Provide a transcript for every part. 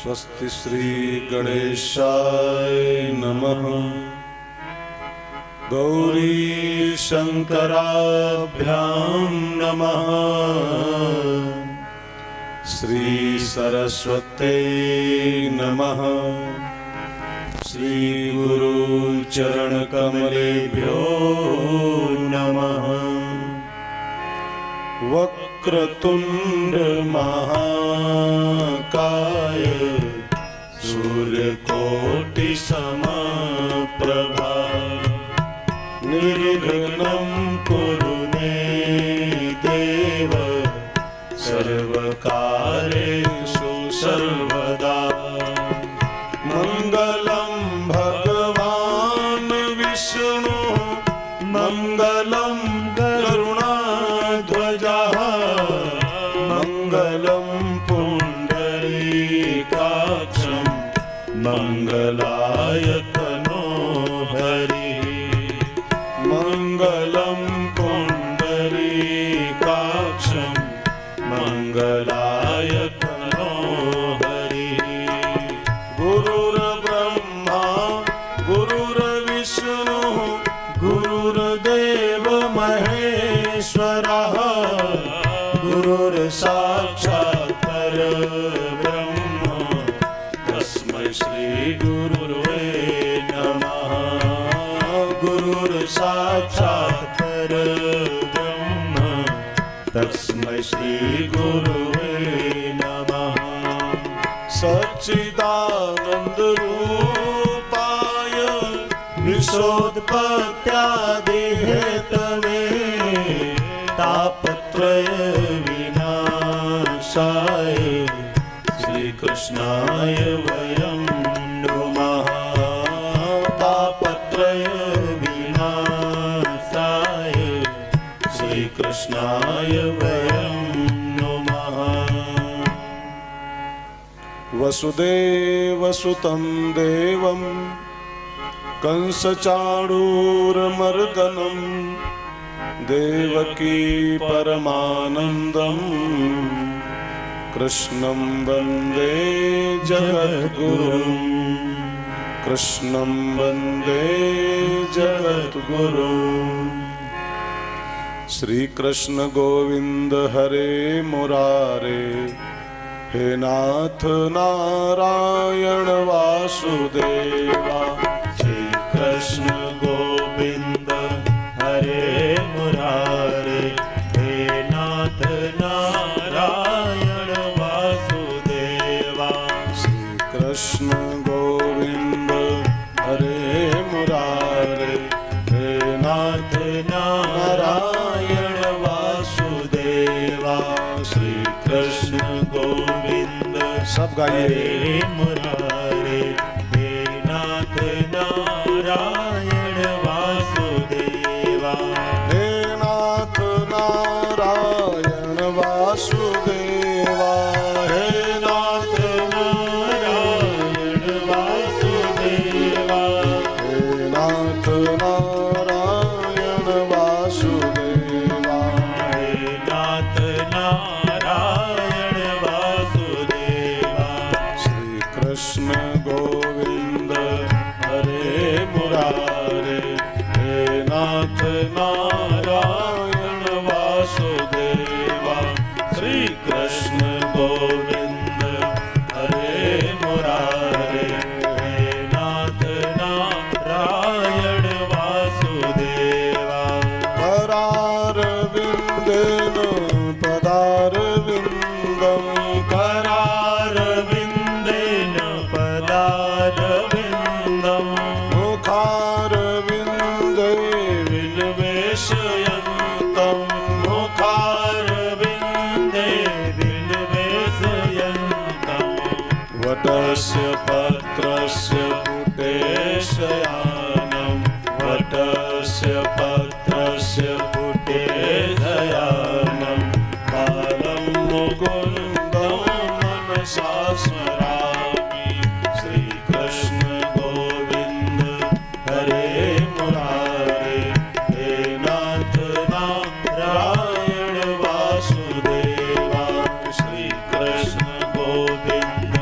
स्वस्ति श्री गणेशाय नमः। गौरी शंकराभ्यां नमः। श्री सरस्वते नमः। श्री गुरु चरण कमलेभ्यो नमः। वक्रतुंड महाकाय सूर्यकोटि समप्रभा निर्विघ्नं कुरु मे देव सर्वकार्येषु सर्वदा। मंगलं भगवान् विष्णु मंगलं गरुड़ध्वजः मंगलं पुंडरीकाक्षं मंगलायतनो हरिः। मंगलं पुंडरीकाक्षं मंगलायतनो हरिः। गुरुर्ब्रह्मा गुरुर्विष्णुः गुरुर्देव महेश्वरः गुरुर्साक्षात् परब्रह्म तस्मै श्री गुरुवे नमः। गुरुर्साक्षात् परब्रह्म तस्मै श्री गुरुवे नमः। सच्चिदानंद रूपाय विश्वोत्पत्त्यादिहेतवे तापत्रय विनाशाय श्रीकृष्णाय वयं नुमः। तापत्रय विनाशाय श्रीकृष्णाय वयं नुमः। वसुदेवसुतं देवं कंसचाणूरमर्दनं देवकी परमानंदं कृष्णं वन्दे जगद्गुरुं। कृष्णं वन्दे जगद्गुरुं। श्री कृष्ण गोविंद हरे मुरारे हे नाथ नारायण वासुदेवा। श्री कृष्ण गोविंद हरे मुरारे हे नाथ नारायण वासुदेवा। श्री कृष्ण गोविंद हरे मुरारे हे नाथ नारायण वासुदेवा। श्री कृष्ण गोविंद सब गाइए मुरारे हे नाथ नारायण वासुदेवा। हे नाथ नारायण वासुदेवा। हे नाथ नारायण वासुदेवा। हे नाथ नारायण वासुदेवा। हे नाथ नारायण वासुदेवा। श्री कृष्ण गोविंद हरे मुरारे हे नाथ नारायण वासुदेवा। श्री कृष्ण गोविंद हरे मुरारे हे नाथ नारायण वासुदेवा। करारविंदेन पदारविंदं करारविंदेन पदारविंदं मुखारविंदे विनिवेशयन्तं मुखारविंदे विनिवेशयन्तं वटस्य पत्रस्य पुटेशयानं वटस्य पत्रस्य पुटेशयानं कालं मुकुन्दं मनसा स्मरामि। श्री कृष्ण गोविंद हरे मुरारे हे नाथ नारायण वासुदेवा। श्री कृष्ण गोविंद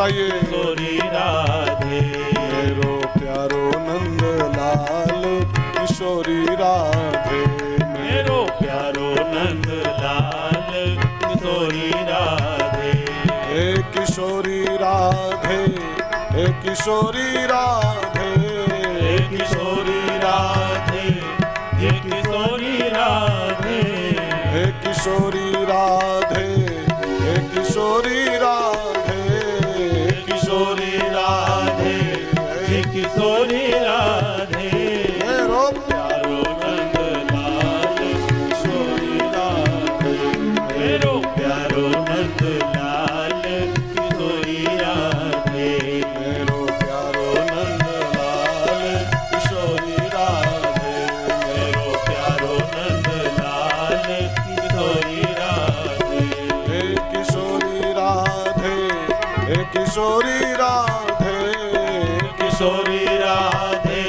गाइए। किशोरी राधे मेरो प्यारो नंद लाल किशोरी राधे, मेरो प्यारो नंद लाल किशोरी राधे। हे किशोरी राधे, हे किशोरी राधे, हे किशोरी राधे, हे किशोरी राधे, हे किशोरी राधे, हे किशोरी राधे, किशोरी राधे, हे किशोरी राधे। मेरो प्यारो नंद लाल किशोरी राधे, मेरो प्यारो नंद लाल किशोरी राधे, मेरो प्यारो नंद लाल किशोरी राधे, मेरो प्यारो नंद लाल किशोरी राधे। हे किशोरी राधे, हे किशोरी राधे, किशोरी राधे,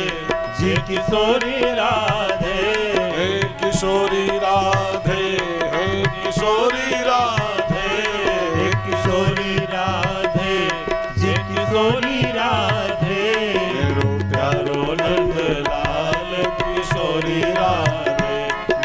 जी किशोरी राधे, हे किशोरी राधे, हे किशोरी राधे, हे किशोरी राधे, जी किशोरी राधे। मेरो प्यारो नंद लाल किशोरी राधे,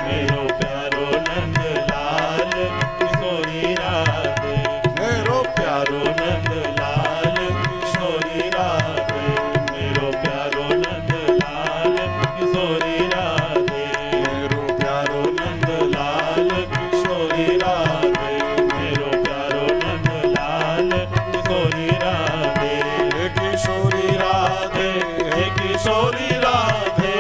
मेरो प्यारो नंद लाल किशोरी राधे, मेरो प्यारो नंद लाल किशोरी राधे, मेरो प्यारो नंद लाल किशोरी राधे, मेरो प्यारो नंद लाल किशोरी राधे, मेरो प्यारो नंद लाल किशोरी राधे। हे किशोरी राधे, हे किशोरी राधे,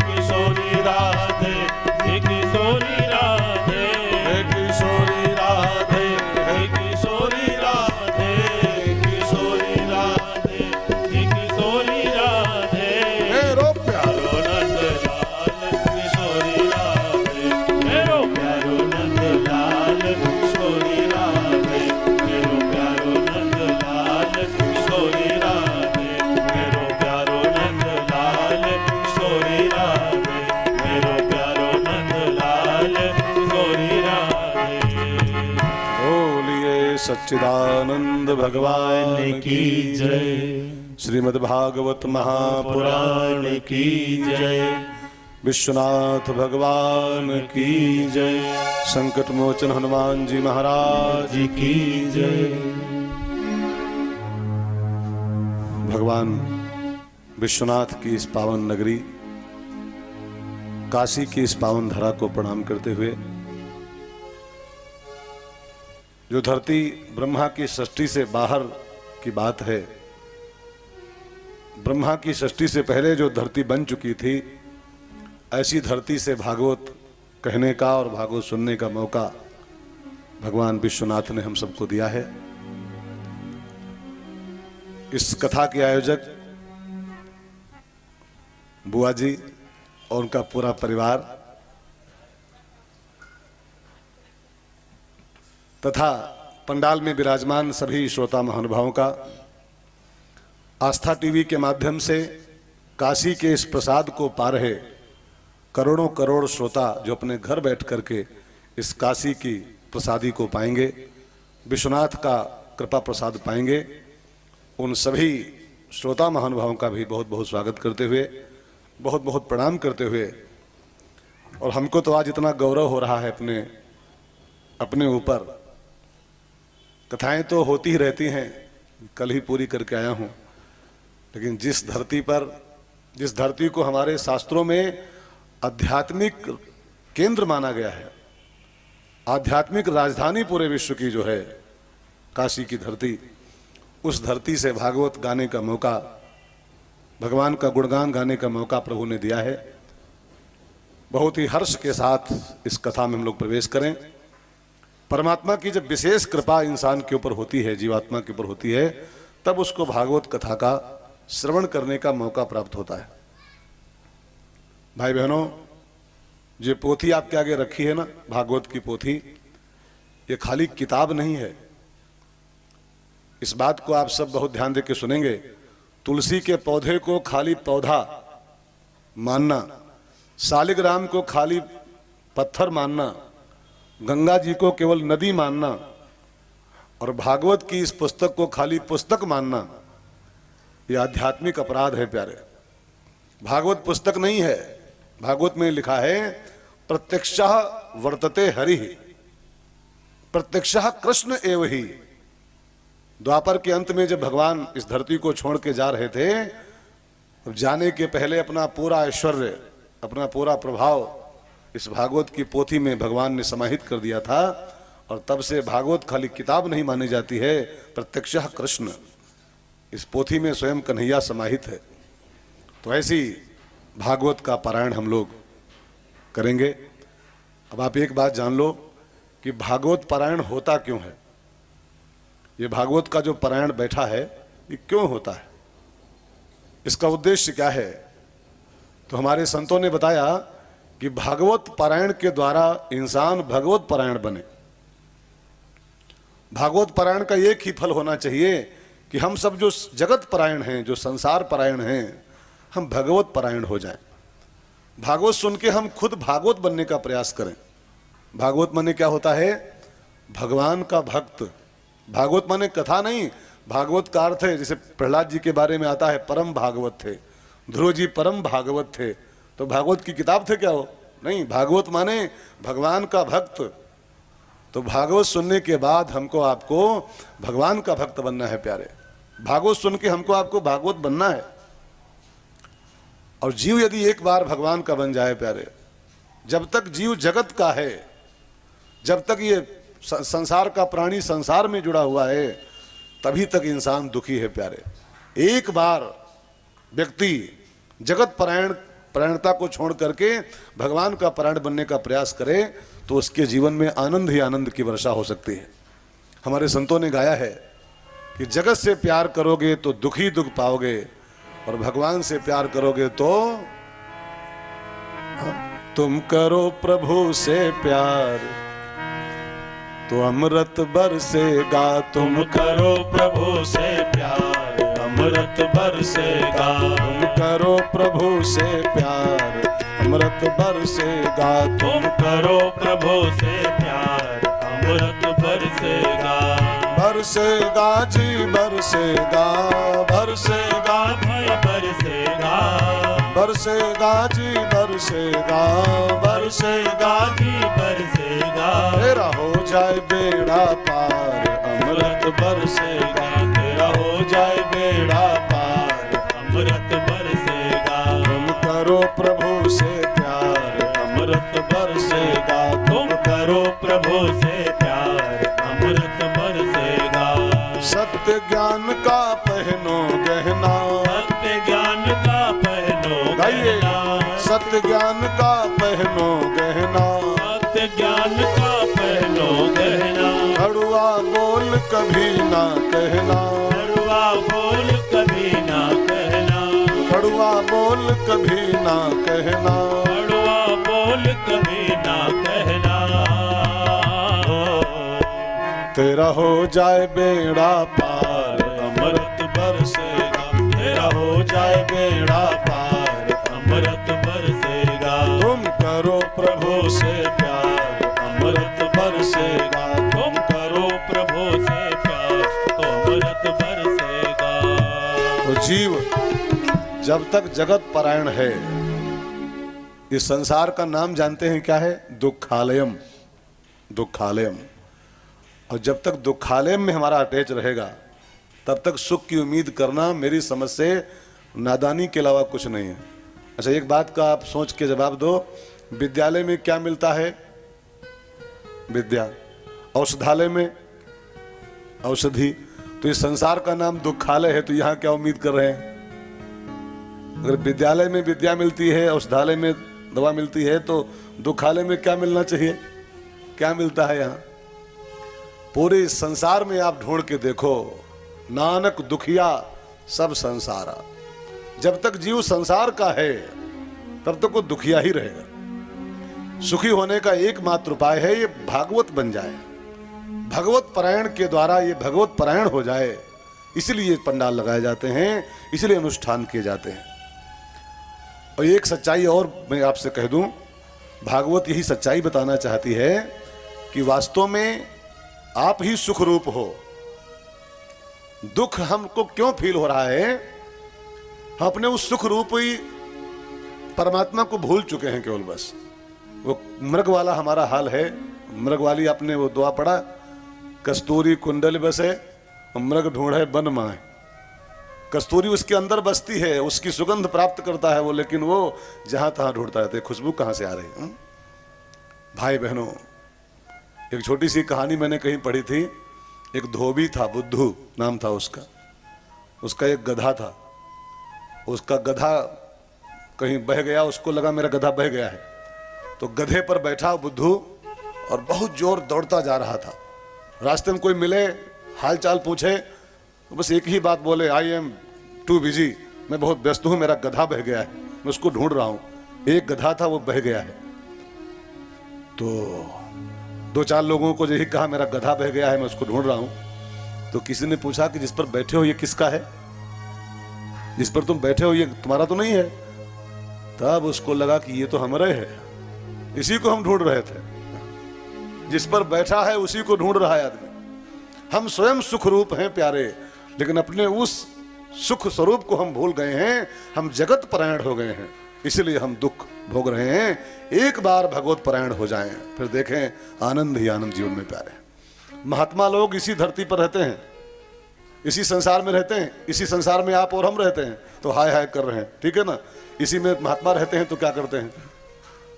किशोरी राधे, हे किशोरी राधे, हे किशोरी राधे, हे किशोरी राधे, किशोरी राधे, हे किशोरी राधे। मेरो प्यारो प्यारो नंद लाल किशोरी राधे, मेरो प्यारो नंद लाल किशोरी राधे, मेरो प्यारो नंद लाल किशोरी राधे, मेरो प्यारो नंद लाल किशोरी राधे, मेरो प्यारो नंद लाल किशोरी राधे। बोलिए सच्चिदानंद भगवान की जय। श्रीमद् भागवत महापुराण की जय। विश्वनाथ भगवान की जय। संकट मोचन हनुमान जी महाराज की जय। भगवान विश्वनाथ की इस पावन नगरी काशी की इस पावन धरा को प्रणाम करते हुए, जो धरती ब्रह्मा की सृष्टि से बाहर की बात है, ब्रह्मा की सृष्टि से पहले जो धरती बन चुकी थी, ऐसी धरती से भागवत कहने का और भागवत सुनने का मौका भगवान विश्वनाथ ने हम सबको दिया है। इस कथा के आयोजक बुआ जी और उनका पूरा परिवार तथा पंडाल में विराजमान सभी श्रोता महानुभावों का आस्था टीवी के माध्यम से काशी के इस प्रसाद को पा रहे करोड़ों करोड़ श्रोता जो अपने घर बैठ करके इस काशी की प्रसादी को पाएंगे, विश्वनाथ का कृपा प्रसाद पाएंगे, उन सभी श्रोता महानुभावों का भी बहुत बहुत स्वागत करते हुए, बहुत बहुत प्रणाम करते हुए, और हमको तो आज इतना गौरव हो रहा है अपने ऊपर। कथाएं तो होती ही रहती हैं, कल ही पूरी करके आया हूँ, लेकिन जिस धरती को हमारे शास्त्रों में आध्यात्मिक केंद्र माना गया है, आध्यात्मिक राजधानी पूरे विश्व की जो है काशी की धरती, उस धरती से भागवत गाने का मौका, भगवान का गुणगान गाने का मौका प्रभु ने दिया है। बहुत ही हर्ष के साथ इस कथा में हम लोग प्रवेश करें। परमात्मा की जब विशेष कृपा इंसान के ऊपर होती है, जीवात्मा के ऊपर होती है, तब उसको भागवत कथा का श्रवण करने का मौका प्राप्त होता है। भाई बहनों, जो पोथी आपके आगे रखी है ना, भागवत की पोथी, ये खाली किताब नहीं है। इस बात को आप सब बहुत ध्यान देकर सुनेंगे। तुलसी के पौधे को खाली पौधा मानना, शालिग्राम को खाली पत्थर मानना, गंगा जी को केवल नदी मानना, और भागवत की इस पुस्तक को खाली पुस्तक मानना यह आध्यात्मिक अपराध है प्यारे। भागवत पुस्तक नहीं है। भागवत में लिखा है प्रत्यक्षः वर्तते हरि, प्रत्यक्षः कृष्ण एव ही। द्वापर के अंत में जब भगवान इस धरती को छोड़ के जा रहे थे, जाने के पहले अपना पूरा ऐश्वर्य, अपना पूरा प्रभाव इस भागवत की पोथी में भगवान ने समाहित कर दिया था। और तब से भागवत खाली किताब नहीं मानी जाती है, प्रत्यक्षः कृष्ण इस पोथी में स्वयं कन्हैया समाहित है। तो ऐसी भागवत का पारायण हम लोग करेंगे। अब आप एक बात जान लो कि भागवत पारायण होता क्यों है। ये भागवत का जो पारायण बैठा है ये क्यों होता है, इसका उद्देश्य क्या है। तो हमारे संतों ने बताया कि भागवत पारायण के द्वारा इंसान भगवत पारायण बने। भागवत पारायण का एक ही फल होना चाहिए कि हम सब जो जगत परायण हैं, जो संसार परायण हैं, हम भगवत परायण हो जाएं। भागवत सुन के हम खुद भागवत बनने का प्रयास करें। भागवत माने क्या होता है, भगवान का भक्त। भागवत माने कथा नहीं, भागवत का अर्थ है, जैसे प्रहलाद जी के बारे में आता है परम भागवत थे, ध्रुव जी परम भागवत थे। तो भागवत की किताब थे क्या हो? नहीं, भागवत माने भगवान का भक्त। तो भागवत सुनने के बाद हमको आपको भगवान का भक्त बनना है प्यारे। भागवत सुन के हमको आपको भागवत बनना है। और जीव यदि एक बार भगवान का बन जाए प्यारे, जब तक जीव जगत का है, जब तक ये संसार का प्राणी संसार में जुड़ा हुआ है, तभी तक इंसान दुखी है प्यारे। एक बार व्यक्ति जगत परायणता को छोड़ करके भगवान का परायण बनने का प्रयास करे तो उसके जीवन में आनंद ही आनंद की वर्षा हो सकती है। हमारे संतों ने गाया है कि जगत से प्यार करोगे तो दुख ही दुख पाओगे, और भगवान से प्यार करोगे तो तुम करो प्रभु से प्यार तो अमृत बरसेगा। तुम करो प्रभु से प्यार, अमृत बरसेगा। तुम करो प्रभु से प्यार, अमृत बरसेगा। तुम करो प्रभु से प्यार, अमृत बरसेगा। बरसेगा जी बरसेगा, बरसेगा भाई बरसेगा, बरसेगा जी बरसेगा, बरसेगा जी बरसेगा। तेरा हो जाए बेड़ा पार, अमृत बरसेगा। तेरा हो जाए बेड़ा पार, अमृत बरसेगा। तुम करो प्रभु से प्यार, अमृत बरसेगा। तुम करो प्रभु से प्यार, अमृत बरसेगा। सत्य ज्ञान का पहनो गहना, सत्य ज्ञान का पहनो गहना। सत्य ज्ञान का पहनो गहना, सत्य ज्ञान का पहनो गहना। कड़ुआ बोल कभी ना कहना, कड़वा बोल कभी ना कहना। कड़ुआ बोल कभी ना कहना। कड़वा बोल कभी ना कहना। तेरा हो जाए बेड़ा पार, अमृत बरसेगा। तेरा हो जाए बेड़ा पार, अमृत बरसेगा। तुम करो प्रभु से प्यार, अमृत बरसेगा। तुम करो प्रभु से प्यार तो अमृत बरसेगा। तो जीव जब तक जगत परायण है, इस संसार का नाम जानते हैं क्या है? दुखालयम, दुखालयम। और जब तक दुखालयम में हमारा अटैच रहेगा तब तक सुख की उम्मीद करना मेरी समझ से नादानी के अलावा कुछ नहीं है। अच्छा, एक बात का आप सोच के जवाब दो, विद्यालय में क्या मिलता है? विद्या। औषधालय में औषधि। तो इस संसार का नाम दुखालय है, तो यहाँ क्या उम्मीद कर रहे हैं? अगर विद्यालय में विद्या मिलती है, औषधालय में दवा मिलती है, तो दुखालय में क्या मिलना चाहिए? क्या मिलता है यहाँ? पूरे संसार में आप ढूंढ के देखो, नानक दुखिया सब संसारा। जब तक जीव संसार का है तब तक वो दुखिया ही रहेगा। सुखी होने का एकमात्र उपाय है ये भागवत बन जाए, भगवत परायण के द्वारा ये भगवत परायण हो जाए। इसलिए पंडाल लगाए जाते हैं, इसलिए अनुष्ठान किए जाते हैं। और एक सच्चाई और मैं आपसे कह दूं, भागवत यही सच्चाई बताना चाहती है कि वास्तव में आप ही सुख रूप हो। दुख हमको क्यों फील हो रहा है? हम अपने उस सुख रूप ही परमात्मा को भूल चुके हैं केवल। बस वो मृग वाला हमारा हाल है। मृग वाली आपने वो दुआ पढ़ा, कस्तूरी कुंडल बसे मृग ढूंढे बन माए। कस्तूरी उसके अंदर बसती है, उसकी सुगंध प्राप्त करता है वो, लेकिन वो जहां तहां ढूंढता रहता है, खुशबू कहां से आ रही है? भाई बहनों, एक छोटी सी कहानी मैंने कहीं पढ़ी थी। एक धोबी था, बुद्धू नाम था उसका। उसका एक गधा था। उसका गधा कहीं बह गया, उसको लगा मेरा गधा बह गया है, तो गधे पर बैठा बुद्धू और बहुत जोर दौड़ता जा रहा था। रास्ते में कोई मिले, हाल चाल पूछे तो बस एक ही बात बोले, आई एम टू बिजी, मैं बहुत व्यस्त हूं, मेरा गधा बह गया है, मैं उसको ढूंढ रहा हूं। एक गधा था, वो बह गया है। तो दो चार लोगों को यही कहा, मेरा गधा बह गया है, मैं उसको ढूंढ रहा हूं। तो किसी ने पूछा कि जिस पर बैठे हो ये किसका है? जिस पर तुम बैठे हो ये तुम्हारा तो नहीं है? तब उसको लगा कि ये तो हमारे है, इसी को हम ढूंढ रहे थे। जिस पर बैठा है उसी को ढूंढ रहा है आदमी। हम स्वयं सुख रूप हैं प्यारे, लेकिन अपने उस सुख स्वरूप को हम भूल गए हैं। हम जगत परायण हो गए हैं, इसलिए हम दुख भोग रहे हैं। एक बार भगवत परायण हो जाएं, फिर देखें आनंद ही आनंद जीवन में प्यारे। महात्मा लोग इसी धरती पर रहते हैं, इसी संसार में रहते हैं। इसी संसार में आप और हम रहते हैं तो हाय हाय कर रहे हैं, ठीक है ना। इसी में महात्मा रहते हैं तो क्या करते हैं?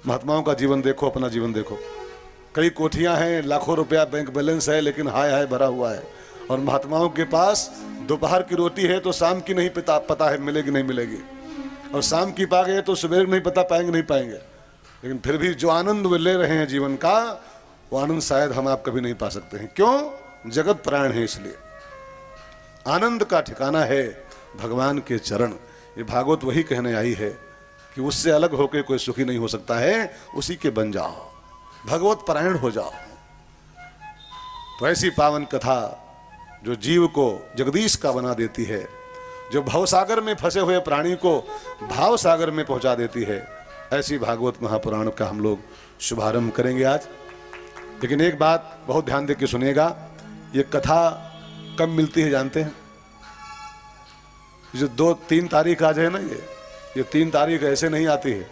महात्माओं का जीवन देखो, अपना जीवन देखो। कई कोठियां हैं, लाखों रुपया बैंक बैलेंस है, लेकिन हाय हाय भरा हुआ है। और महात्माओं के पास दोपहर की रोटी है तो शाम की नहीं पता है मिलेगी नहीं मिलेगी, और शाम की पा गए तो सुबह नहीं पता पाएंगे नहीं पाएंगे। लेकिन फिर भी जो आनंद वे ले रहे हैं जीवन का, वो आनंद शायद हम आप कभी नहीं पा सकते हैं। क्यों? जगत प्राण है, इसलिए। आनंद का ठिकाना है भगवान के चरण। ये भागवत वही कहने आई है कि उससे अलग होकर कोई सुखी नहीं हो सकता है, उसी के बन जाओ, भगवत परायण हो जाओ। तो ऐसी पावन कथा जो जीव को जगदीश का बना देती है, जो भवसागर में फंसे हुए प्राणी को भाव सागर में पहुंचा देती है, ऐसी भागवत महापुराण का हम लोग शुभारंभ करेंगे आज। लेकिन एक बात बहुत ध्यान देकर सुनिएगा, ये कथा कब मिलती है जानते हैं? जो 2-3 तारीख आज है ना, ये 3 तारीख ऐसे नहीं आती है।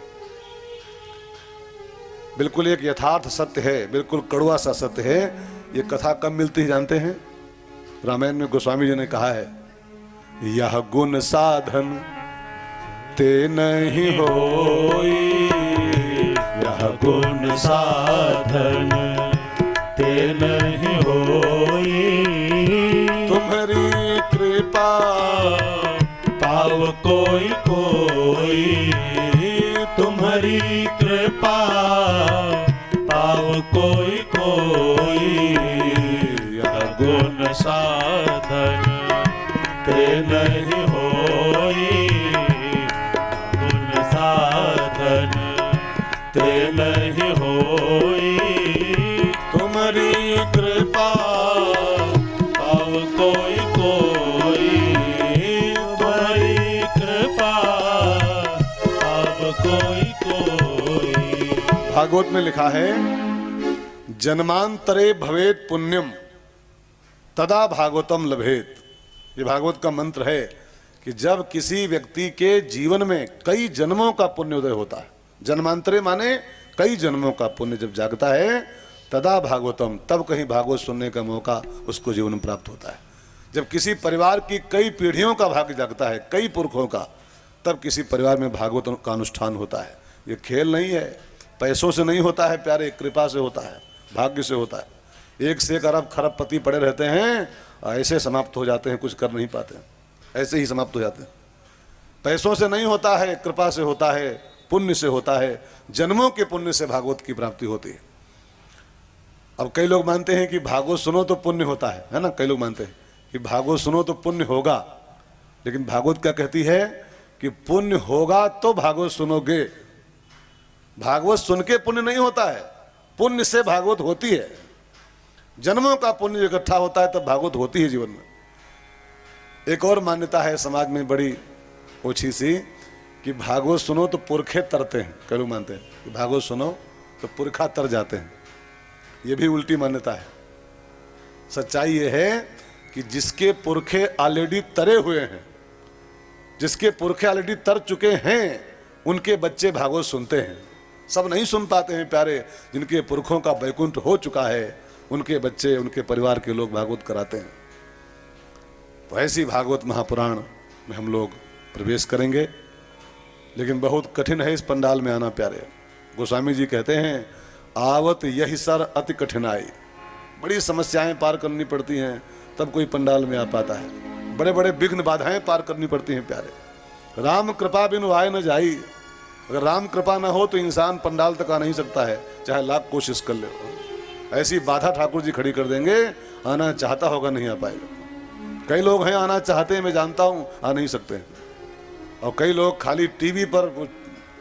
बिल्कुल एक यथार्थ सत्य है, बिल्कुल कड़वा सा सत्य है। ये कथा कब मिलती है जानते हैं? रामायण में गोस्वामी जी ने कहा है, यह गुण साधन ते नहीं होई, यह गुण साधन ते नहीं होई, तुम्हारी कृपा पाव कोई कोई, तुम्हारी कृपा पाव कोई कोई, यह गुण साधन ते नहीं होई, गुण साधन ते नहीं होई, तुम्हारी कृपा पाव कोई कोई, तुम्हारी कृपा पाव कोई कोई। भागवत में लिखा है, जन्मांतरे भवेत पुण्यम तदा भागवतम लभेत। ये भागवत का मंत्र है कि जब किसी व्यक्ति के जीवन में कई जन्मों का पुण्य उदय होता है, जन्मांतरे माने कई जन्मों का पुण्य जब जागता है, तदा भागवतम, तब कहीं भागवत सुनने का मौका उसको जीवन में प्राप्त होता है। जब किसी परिवार की कई पीढ़ियों का भाग्य जागता है, कई पुरखों का, तब किसी परिवार में भागवत का अनुष्ठान होता है। ये खेल नहीं है, पैसों से नहीं होता है प्यारे, कृपा से होता है, भाग्य से होता है। एक से एक अरब खरबपति पड़े रहते हैं, ऐसे समाप्त हो जाते हैं, कुछ कर नहीं पाते, ऐसे ही समाप्त हो जाते हैं। पैसों से नहीं होता है, कृपा से होता है, पुण्य से होता है, जन्मों के पुण्य से भागवत की प्राप्ति होती है। अब कई लोग मानते हैं कि भागवत सुनो तो पुण्य होता है ना। कई लोग मानते हैं कि भागवत सुनो तो पुण्य होगा, लेकिन भागवत क्या कहती है कि पुण्य होगा तो भागवत सुनोगे। भागवत सुन के पुण्य नहीं होता है, पुण्य से भागवत होती है। जन्मों का पुण्य इकट्ठा होता है तब भागवत होती है जीवन में। एक और मान्यता है समाज में बड़ी ओछी सी कि भागवत सुनो तो पुरखे तरते हैं। कई लोग मानते हैं कि भागवत सुनो तो पुरखा तर जाते हैं। ये भी उल्टी मान्यता है। सच्चाई ये है कि जिसके पुरखे ऑलरेडी तरे हुए हैं, जिसके पुरखे ऑलरेडी तर चुके हैं, उनके बच्चे भागवत सुनते हैं। सब नहीं सुन पाते हैं प्यारे, जिनके पुरखों का वैकुंठ हो चुका है उनके बच्चे, उनके परिवार के लोग भागवत कराते हैं। तो ऐसी भागवत महापुराण में हम लोग प्रवेश करेंगे, लेकिन बहुत कठिन है इस पंडाल में आना प्यारे। गोस्वामी जी कहते हैं, आवत यही सर अति कठिनाई, बड़ी समस्याएं पार करनी पड़ती हैं तब कोई पंडाल में आ पाता है। बड़े बड़े विघ्न बाधाएं पार करनी पड़ती हैं प्यारे। राम कृपा बिनु आए न जाई, अगर राम कृपा ना हो तो इंसान पंडाल तक आ नहीं सकता है, चाहे लाख कोशिश कर ले। ऐसी बाधा ठाकुर जी खड़ी कर देंगे, आना चाहता होगा नहीं आ पाएगा। कई लोग हैं आना चाहते हैं, मैं जानता हूं, आ नहीं सकते हैं। और कई लोग खाली टीवी पर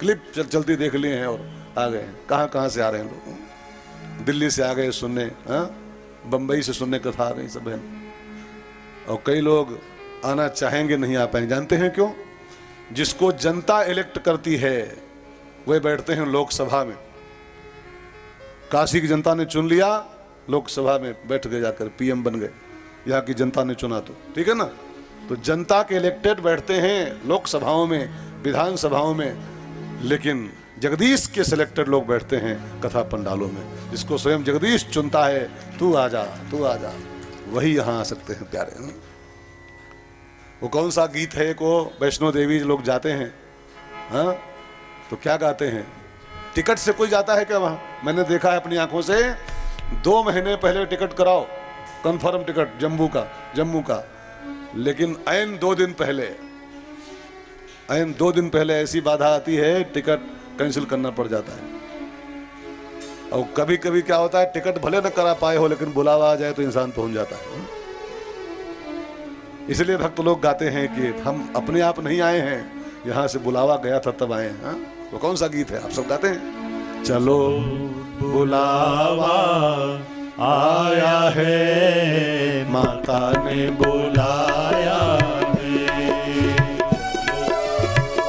क्लिप चलती देख लिए हैं और आ गए हैं। कहाँ कहाँ से आ रहे हैं लोग, दिल्ली से आ गए सुनने, बंबई से सुनने कथा आ रही सब है। और कई लोग आना चाहेंगे नहीं आ पाएंगे। जानते हैं क्यों? जिसको जनता इलेक्ट करती है वे बैठते हैं लोकसभा में। काशी की जनता ने चुन लिया, लोकसभा में बैठ गए, जाकर पीएम बन गए। यहाँ की जनता ने चुना तो ठीक है ना। तो जनता के इलेक्टेड बैठते हैं लोकसभाओं में, विधानसभाओं में, लेकिन जगदीश के सिलेक्टेड लोग बैठते हैं कथा पंडालों में। जिसको स्वयं जगदीश चुनता है, तू आ जा, तू आ जा, वही यहाँ आ सकते हैं प्यारे। वो कौन सा गीत है को वैष्णो देवी लोग जाते हैं, हाँ, तो क्या गाते हैं? टिकट से कोई जाता है क्या वहाँ? मैंने देखा है अपनी आंखों से। 2 महीने पहले टिकट कराओ, कंफर्म टिकट जम्मू का, लेकिन ऐन 2 दिन पहले ऐसी बाधा आती है, टिकट कैंसिल करना पड़ जाता है। और कभी कभी क्या होता है, टिकट भले न करा पाए हो, लेकिन बुलावा आ जाए तो इंसान पहुंच जाता है। इसलिए भक्त लोग गाते हैं कि हम अपने आप नहीं आए हैं, यहाँ से बुलावा गया था तब आए हैं। वो कौन सा गीत है आप सब गाते हैं? चलो बुलावा आया है, माता ने बुलाया है,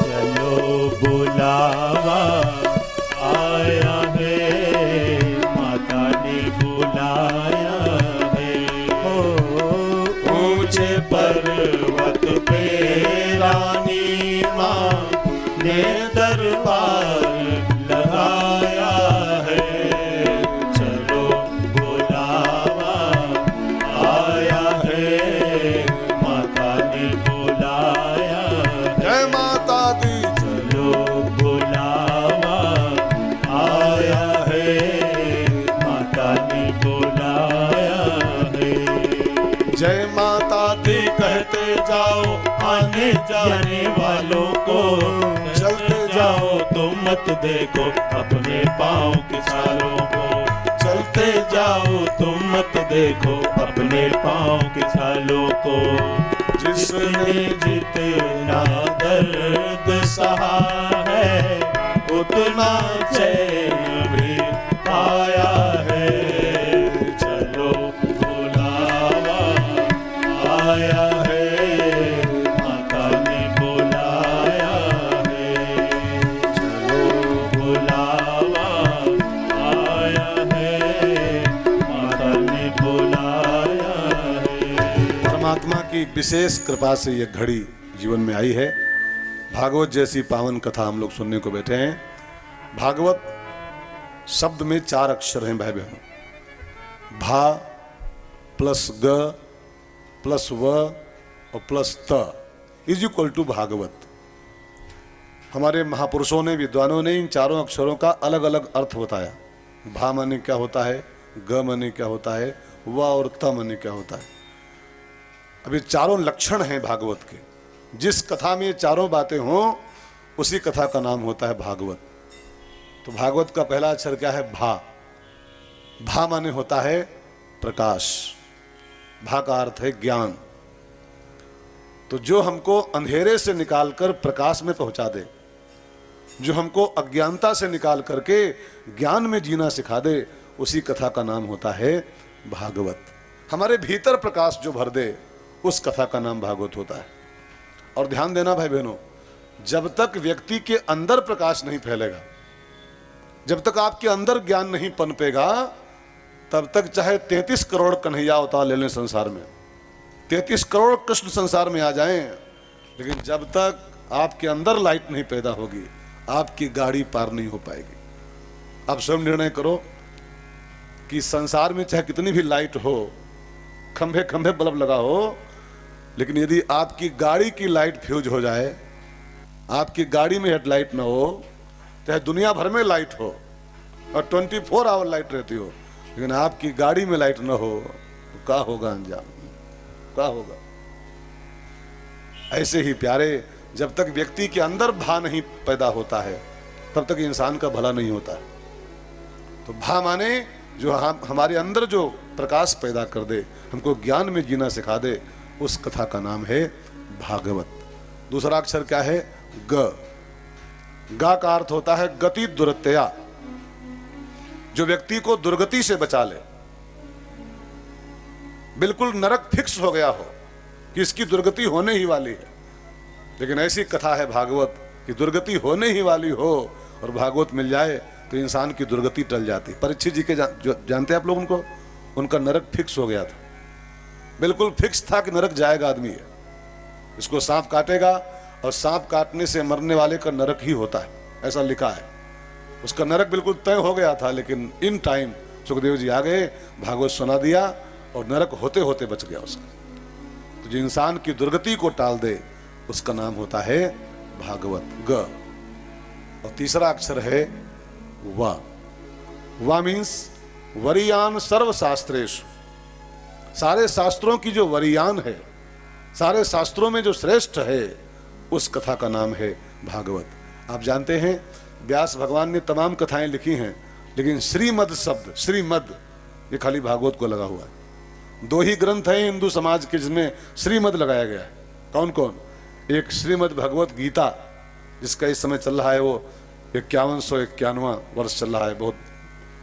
चलो बुलावा आया है, माता ने बुलाया है। ऊंचे पर्वत पे रानी माँ ने दरबार लगाया है। चलो बुलावा आया है, माता ने बुलाया है। जय माता दी। चलो बुलावा आया है, माता ने बुलाया है। जय माता दी कहते जाओ, आने जाने वालों को चलते जाओ, तुम मत देखो अपने पाँव के छालों को। चलते जाओ, तुम मत देखो अपने पाँव के छालों को। जिसने जितना दर्द सहा है, उतना चैन भी पाया है। चलो बुलावा आया है, माता ने बुलाया है। चलो बुलावा आया है, माता ने बुलाया है। परमात्मा की विशेष कृपा से ये घड़ी जीवन में आई है। भागवत जैसी पावन कथा हम लोग सुनने को बैठे हैं। भागवत शब्द में 4 अक्षर हैं भाई बहनों। भा प्लस ग प्लस व और प्लस त इज इक्वल टू भागवत। हमारे महापुरुषों ने, विद्वानों ने इन 4 अक्षरों का अलग अलग अर्थ बताया। भा माने क्या होता है, ग माने क्या होता है, व और त माने क्या होता है। अब ये 4 लक्षण हैं भागवत के। जिस कथा में ये 4 बातें हों, उसी कथा का नाम होता है भागवत। तो भागवत का पहला अक्षर क्या है? भा। भा माने होता है प्रकाश। भा का अर्थ है ज्ञान। तो जो हमको अंधेरे से निकालकर प्रकाश में पहुंचा दे, जो हमको अज्ञानता से निकाल करके ज्ञान में जीना सिखा दे, उसी कथा का नाम होता है भागवत। हमारे भीतर प्रकाश जो भर दे, उस कथा का नाम भागवत होता है। और ध्यान देना भाई बहनों, जब तक व्यक्ति के अंदर प्रकाश नहीं फैलेगा, जब तक आपके अंदर ज्ञान नहीं पनपेगा, तब तक चाहे 33 करोड़ कन्हैया अवतार ले लें संसार में, 33 करोड़ कृष्ण संसार में आ जाएं, लेकिन जब तक आपके अंदर लाइट नहीं पैदा होगी, आपकी गाड़ी पार नहीं हो पाएगी। आप स्वयं निर्णय करो कि संसार में चाहे कितनी भी लाइट हो, खंभे खंभे बल्ब लगा हो, लेकिन यदि आपकी गाड़ी की लाइट फ्यूज हो जाए, आपकी गाड़ी में हेडलाइट ना हो, चाहे दुनिया भर में लाइट हो और 24 आवर लाइट रहती हो, लेकिन आपकी गाड़ी में लाइट ना हो, तो क्या होगा अंजाम, क्या होगा। ऐसे ही प्यारे, जब तक व्यक्ति के अंदर भा नहीं पैदा होता है, तब तक इंसान का भला नहीं होता है। तो भा माने जो हमारे अंदर जो प्रकाश पैदा कर दे, हमको ज्ञान में जीना सिखा दे, उस कथा का नाम है भागवत। दूसरा अक्षर क्या है? ग। गा का अर्थ होता है गति दुरत्यया, जो व्यक्ति को दुर्गति से बचा ले। बिल्कुल नरक फिक्स हो गया हो कि इसकी दुर्गति होने ही वाली है, लेकिन ऐसी कथा है भागवत कि दुर्गति होने ही वाली हो और भागवत मिल जाए तो इंसान की दुर्गति टल जाती। परीक्षित जी के जानते हैं आप लोग उनको, उनका नरक फिक्स हो गया था, बिल्कुल फिक्स था कि नरक जाएगा आदमी है, इसको सांप काटेगा और सांप काटने से मरने वाले का नरक ही होता है, ऐसा लिखा है। उसका नरक बिल्कुल तय हो गया था, लेकिन इन टाइम सुखदेव जी आ गए, भागवत सुना दिया और नरक होते होते बच गया उसका। तो जो इंसान की दुर्गति को टाल दे, उसका नाम होता है भागवत, ग। और तीसरा अक्षर है वा। वा मीन्स वरियान सर्वशास्त्रेषु, सारे शास्त्रों की जो वरियान है, सारे शास्त्रों में जो श्रेष्ठ है, उस कथा का नाम है भागवत। आप जानते हैं व्यास भगवान ने तमाम कथाएं लिखी हैं, लेकिन श्रीमद शब्द, श्रीमद, ये खाली भागवत को लगा हुआ है। 2 ही ग्रंथ हैं हिंदू समाज के जिसमें श्रीमद लगाया गया है। कौन कौन? एक श्रीमद भगवत गीता, जिसका इस समय चल रहा है वो 5191वां वर्ष चल रहा है। बहुत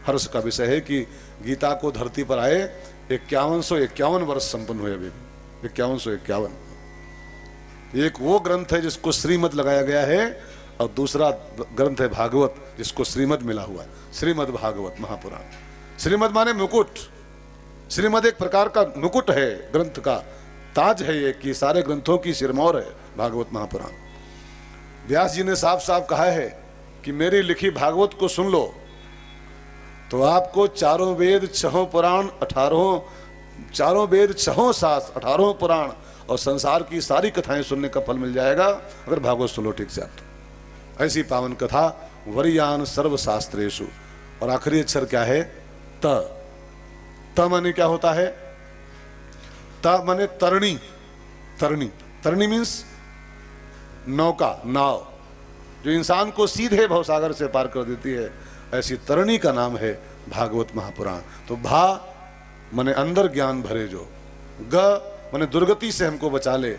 हर्ष का विषय है कि गीता को धरती पर आए 5151 वर्ष संपन्न हुए अभी, 5151। एक वो ग्रंथ है जिसको श्रीमद लगाया गया है, और दूसरा ग्रंथ है भागवत जिसको श्रीमद मिला हुआ है, श्रीमद भागवत महापुराण। श्रीमद माने मुकुट, श्रीमद एक प्रकार का मुकुट है, ग्रंथ का ताज है ये, कि सारे ग्रंथों की सिरमौर है भागवत महापुराण। व्यास जी ने साफ साफ कहा है कि मेरी लिखी भागवत को सुन लो तो आपको 4 वेद 6 पुराण 18, 4 वेद 6 शास्त्र 18 पुराण और संसार की सारी कथाएं सुनने का फल मिल जाएगा, अगर भागवत सुनो ठीक से। आप तो ऐसी पावन कथा वरियान सर्वशास्त्रेषु। और आखिरी अक्षर क्या है? त। त माने क्या होता है? त माने तरणी। तरणी, तरणी मीन्स नौका, नाव, जो इंसान को सीधे भवसागर से पार कर देती है, ऐसी तरणी का नाम है भागवत महापुराण। तो भा माने अंदर ज्ञान भरे जो, ग माने दुर्गति से हमको बचा ले,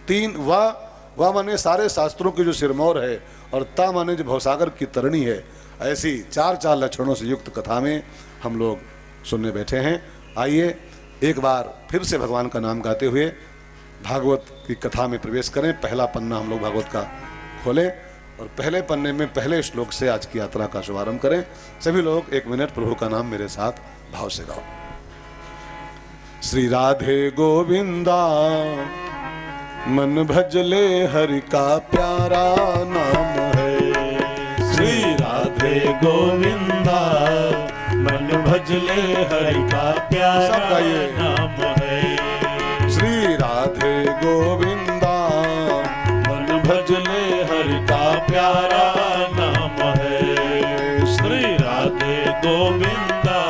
3 वा माने सारे शास्त्रों की जो सिरमौर है, और ता माने जो भवसागर की तरणी है। ऐसी 4 लक्षणों से युक्त कथा में हम लोग सुनने बैठे हैं। आइए एक बार फिर से भगवान का नाम गाते हुए भागवत की कथा में प्रवेश करें। पहला पन्ना हम लोग भागवत का खोलें और पहले पन्ने में पहले श्लोक से आज की यात्रा का शुभारंभ करें। सभी लोग 1 मिनट प्रभु का नाम मेरे साथ भाव से गाओ। श्री राधे गोविंदा मन भजले हरि का प्यारा नाम है। श्री राधे गोविंदा मन भजले हरि का प्यारा नाम है। श्री राधे गोविंदा मन भजले हरि का प्यारा नाम है। श्री राधे गोविंदा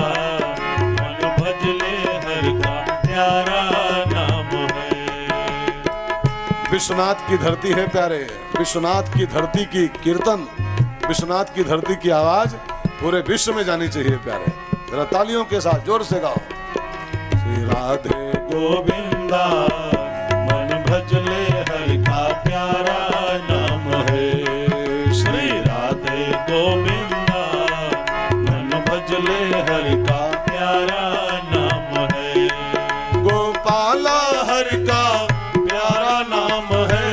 मन भजले हरि का प्यारा नाम है। विश्वनाथ की धरती है प्यारे, विश्वनाथ की धरती की कीर्तन, विश्वनाथ की धरती की आवाज पूरे विश्व में जानी चाहिए प्यारे। जरा तालियों के साथ जोर से गाओ। श्री राधे गोविंदा मन भजले हरि का प्यारा नाम है। श्री राधे गोविंदा मन भजले हरि का प्यारा नाम है। गोपाला हरि का प्यारा नाम है।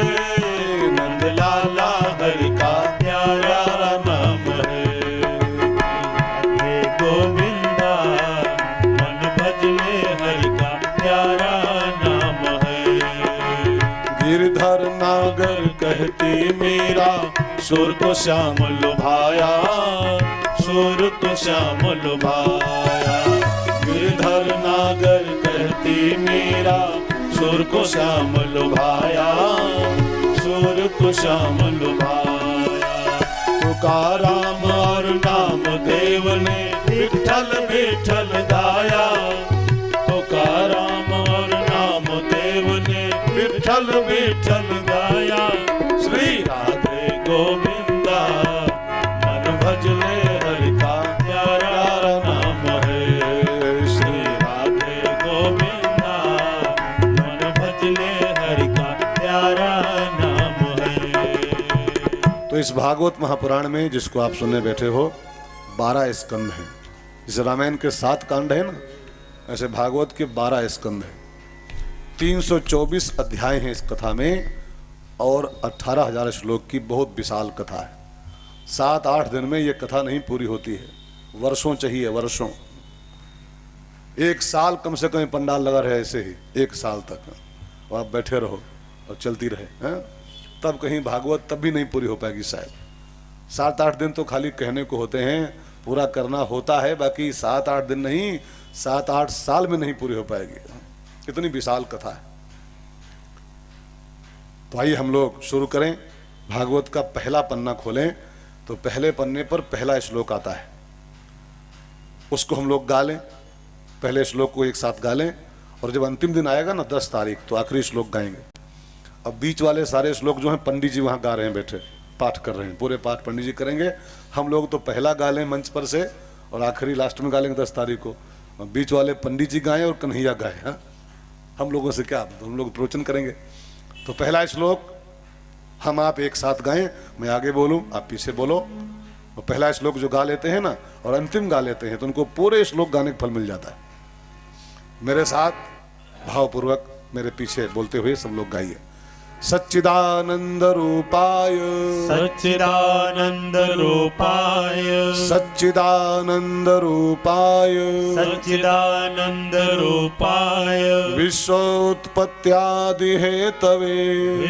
नंदलाला हरि का प्यारा नाम है। राधे गोविंदा मन भजले हरि का प्यारा नाम गिरधर नागर कहती मीरा सुर को श्याम लुभाया, सुर को श्याम लुभाया। गिरधर नागर कहती मीरा सुर को श्याम लुभाया, सुर को श्याम लुभाया। तुकाराम और नाम देव ने विठल विठल गाया, तुकाराम और नाम देव ने विठल विठल गाया। श्री राधे गोविंदा मन भजले हरि का प्यारा नाम है। श्री राधे गोविंदा मन भजले हरि का प्यारा नाम है। तो इस भागवत महापुराण में जिसको आप सुनने बैठे हो 12 स्कंद हैं। जैसे रामायण के 7 कांड है ना, ऐसे भागवत के 12 स्कंद हैं। 324 अध्याय हैं इस कथा में और 18,000 श्लोक की बहुत विशाल कथा है। 7-8 दिन में ये कथा नहीं पूरी होती है, वर्षों चाहिए, वर्षों। 1 साल कम से कम पंडाल लगा रहे ऐसे ही 1 साल तक, और आप बैठे रहो और चलती रहे हैं, तब कहीं भागवत तब भी नहीं पूरी हो पाएगी शायद। 7-8 दिन तो खाली कहने को होते हैं, पूरा करना होता है, बाकी 7-8 दिन नहीं, 7-8 साल में नहीं पूरी हो पाएगी। कितनी विशाल कथा है। तो आइए हम लोग शुरू करें। भागवत का पहला पन्ना खोलें तो पहले पन्ने पर पहला श्लोक आता है, उसको हम लोग गा लें। पहले श्लोक को एक साथ गा लें, और जब अंतिम दिन आएगा ना 10 तारीख, तो आखिरी श्लोक गाएंगे। अब बीच वाले सारे श्लोक जो हैं पंडित जी वहां गा रहे हैं, बैठे पाठ कर रहे हैं, पूरे पाठ पंडित जी करेंगे। हम लोग तो पहला गा लें मंच पर से, और आखिरी लास्ट में गा लेंगे 10 तारीख को। बीच वाले पंडित जी गाएं और कन्हैया गाए। हाँ, हम लोगों से क्या, तो हम लोग प्रवचन करेंगे। तो पहला श्लोक हम आप एक साथ गाएं, मैं आगे बोलूं आप पीछे बोलो। और पहला श्लोक जो गा लेते हैं ना और अंतिम गा लेते हैं, तो उनको पूरे श्लोक गाने का फल मिल जाता है। मेरे साथ भावपूर्वक मेरे पीछे बोलते हुए सब लोग गाइए। सच्चिदानंद रूपाय, सच्चिदानंद रूपाय, सच्चिदानंद रूपाय, सच्चिदानंद रूपाय, विश्वोत्पत्त्यादि हेतवे,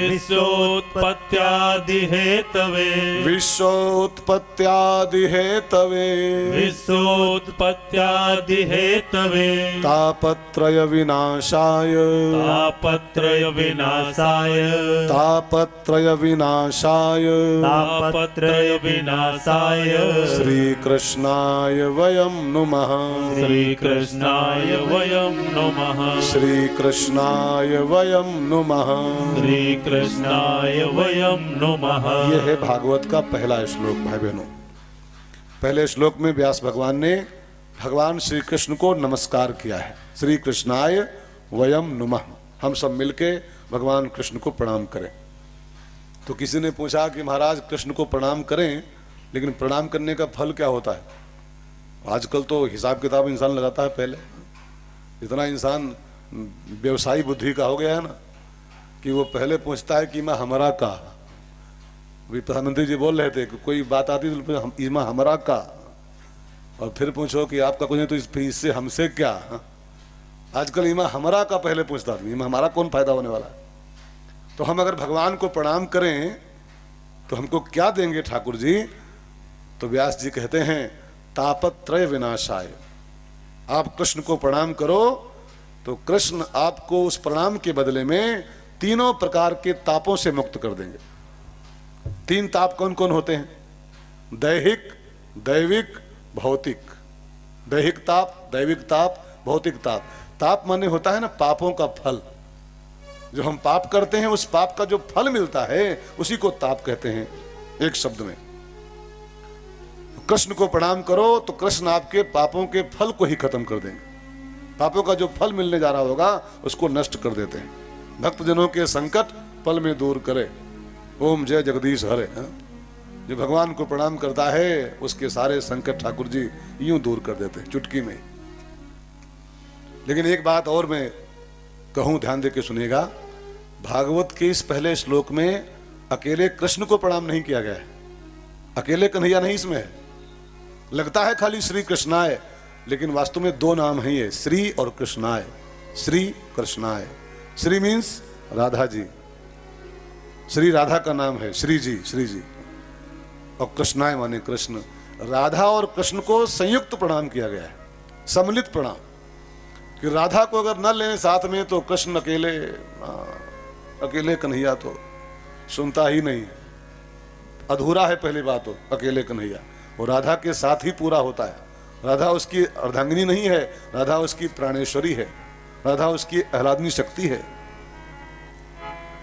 विश्वोत्पत्त्यादि हेतवे, विश्वोत्पत्त्यादि हेतवे, विश्वोत्पत्त्यादि हेतवे, तापत्रय विनाशाय, तापत्रय विनाशाय, तापत्रय विनाशाय, तापत्रय विनाशाय, श्री कृष्णाय वयं नुमः, श्री कृष्णाय वयं नुमः, श्री कृष्णाय वयं नुमः, श्री कृष्णाय वयं नुमः। यह है भागवत का पहला श्लोक। भाई बहनों, पहले श्लोक में व्यास भगवान ने भगवान श्री कृष्ण को नमस्कार किया है। श्री कृष्णाय वयं नुमः, हम सब मिलके भगवान कृष्ण को प्रणाम करें। तो किसी ने पूछा कि महाराज कृष्ण को प्रणाम करें, लेकिन प्रणाम करने का फल क्या होता है? आजकल तो हिसाब किताब इंसान लगाता है, पहले इतना इंसान व्यवसायी बुद्धि का हो गया है ना कि वो पहले पूछता है कि माँ हमारा का। अभी प्रधानमंत्री जी बोल रहे थे कि कोई बात आती तो इमा हमारा का, और फिर पूछो कि आपका कुछ नहीं तो इससे हमसे क्या। आजकल इमा हमारा का पहले पूछता था, इमा हमारा कौन फायदा होने वाला है। तो हम अगर भगवान को प्रणाम करें तो हमको क्या देंगे ठाकुर जी? तो व्यास जी कहते हैं तापत्रय विनाशाय। आप कृष्ण को प्रणाम करो तो कृष्ण आपको उस प्रणाम के बदले में 3 प्रकार के तापों से मुक्त कर देंगे। 3 ताप कौन कौन होते हैं? दैहिक, दैविक, भौतिक। दैहिक ताप, दैविक ताप, भौतिक ताप। ताप माने होता है ना पापों का फल। जो हम पाप करते हैं उस पाप का जो फल मिलता है उसी को ताप कहते हैं एक शब्द में। कृष्ण को प्रणाम करो तो कृष्ण आपके पापों के फल को ही खत्म कर देंगे। पापों का जो फल मिलने जा रहा होगा उसको नष्ट कर देते हैं। भक्तजनों के संकट पल में दूर करे। ओम जय जगदीश हरे। जो भगवान को प्रणाम करता है उसके सारे संकट ठाकुर जी यूं दूर कर देते हैं चुटकी में। लेकिन एक बात और मैं कहूं, ध्यान दे के सुनिएगा। भागवत के इस पहले श्लोक में अकेले कृष्ण को प्रणाम नहीं किया गया है, अकेले कन्हैया नहीं इसमें है। लगता है खाली श्री कृष्णाय, लेकिन वास्तव में 2 नाम हैं ये, श्री और कृष्णाय। श्री कृष्णाय, श्री मीन्स राधा जी श्री राधा का नाम है श्री जी, श्री जी। और कृष्णाय माने कृष्ण। राधा और कृष्ण को संयुक्त प्रणाम किया गया है, सम्मिलित प्रणाम। कि राधा को अगर न लें साथ में तो कृष्ण अकेले, अकेले कन्हैया तो सुनता ही नहीं है, अधूरा है पहली बात तो अकेले कन्हैया। और राधा के साथ ही पूरा होता है। राधा उसकी अर्धांगिनी नहीं है, राधा उसकी प्राणेश्वरी है, राधा उसकी आह्लादनी शक्ति है।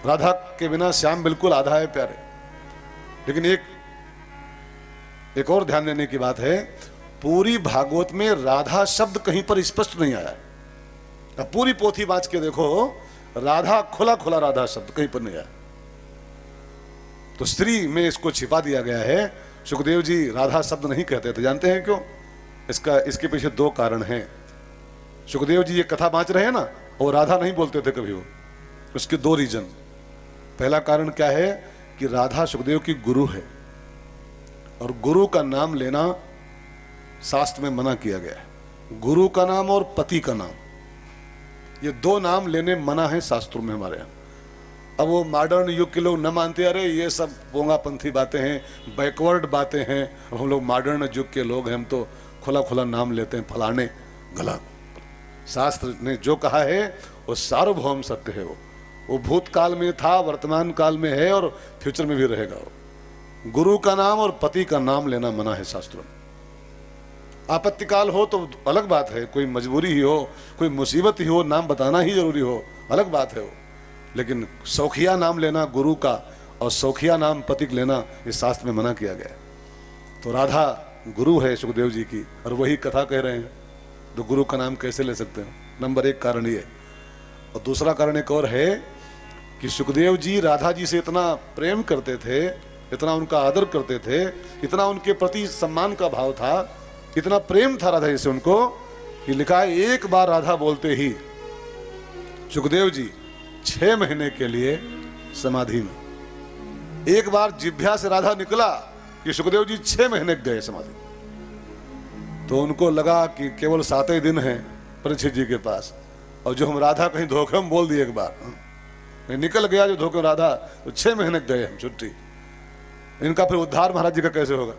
राधा के बिना श्याम बिल्कुल आधा है प्यारे। लेकिन एक और ध्यान देने की बात है, पूरी भागवत में राधा शब्द कहीं पर स्पष्ट नहीं आया है। अब पूरी पोथी बाँच के देखो, राधा खुला खुला राधा शब्द कहीं पर नहीं आया। तो स्त्री में इसको छिपा दिया गया है। सुखदेव जी राधा शब्द नहीं कहते थे, जानते हैं क्यों? इसके पीछे दो कारण हैं। सुखदेव जी ये कथा बाँच रहे हैं ना, और राधा नहीं बोलते थे कभी वो। उसके दो रीजन। पहला कारण क्या है कि राधा सुखदेव की गुरु है, और गुरु का नाम लेना शास्त्र में मना किया गया है। गुरु का नाम और पति का नाम, ये दो नाम लेने मना है शास्त्रों में हमारे यहाँ। अब वो मॉडर्न युग के लोग न मानते, अरे ये सब पोंगापंथी बातें हैं, बैकवर्ड बातें हैं, अब हम लोग मॉडर्न युग के लोग हैं, हम तो खुला खुला नाम लेते हैं फलाने। गलत। शास्त्र ने जो कहा है वो सार्वभौम सत्य है। वो भूतकाल में था, वर्तमान काल में है, और फ्यूचर में भी रहेगा। वो गुरु का नाम और पति का नाम लेना मना है शास्त्रों में। आपत्तिकाल हो तो अलग बात है, कोई मजबूरी ही हो, कोई मुसीबत ही हो, नाम बताना ही जरूरी हो, अलग बात है वो। लेकिन सौखिया नाम लेना गुरु का और सौखिया नाम पति का लेना इस शास्त्र में मना किया गया है। तो राधा गुरु है सुखदेव जी की, और वही कथा कह रहे हैं, तो गुरु का नाम कैसे ले सकते हैं? नंबर एक कारण ये। और दूसरा कारण एक और है कि सुखदेव जी राधा जी से इतना प्रेम करते थे, इतना उनका आदर करते थे, इतना उनके प्रति सम्मान का भाव था, इतना प्रेम था राधा जी से उनको, कि लिखा है एक बार राधा बोलते ही सुखदेव जी 6 महीने के लिए समाधि में। एक बार जिभ्या से राधा निकला कि सुखदेव जी 6 महीने गए समाधि। तो उनको लगा कि केवल 7 ही दिन हैं परीक्षित जी के पास, और जो हम राधा कहीं धोखे में बोल दिए एक बार, निकल गया जो धोखे राधा, तो 6 महीने गए हम छुट्टी। इनका फिर उद्धार महाराज जी का कैसे होगा?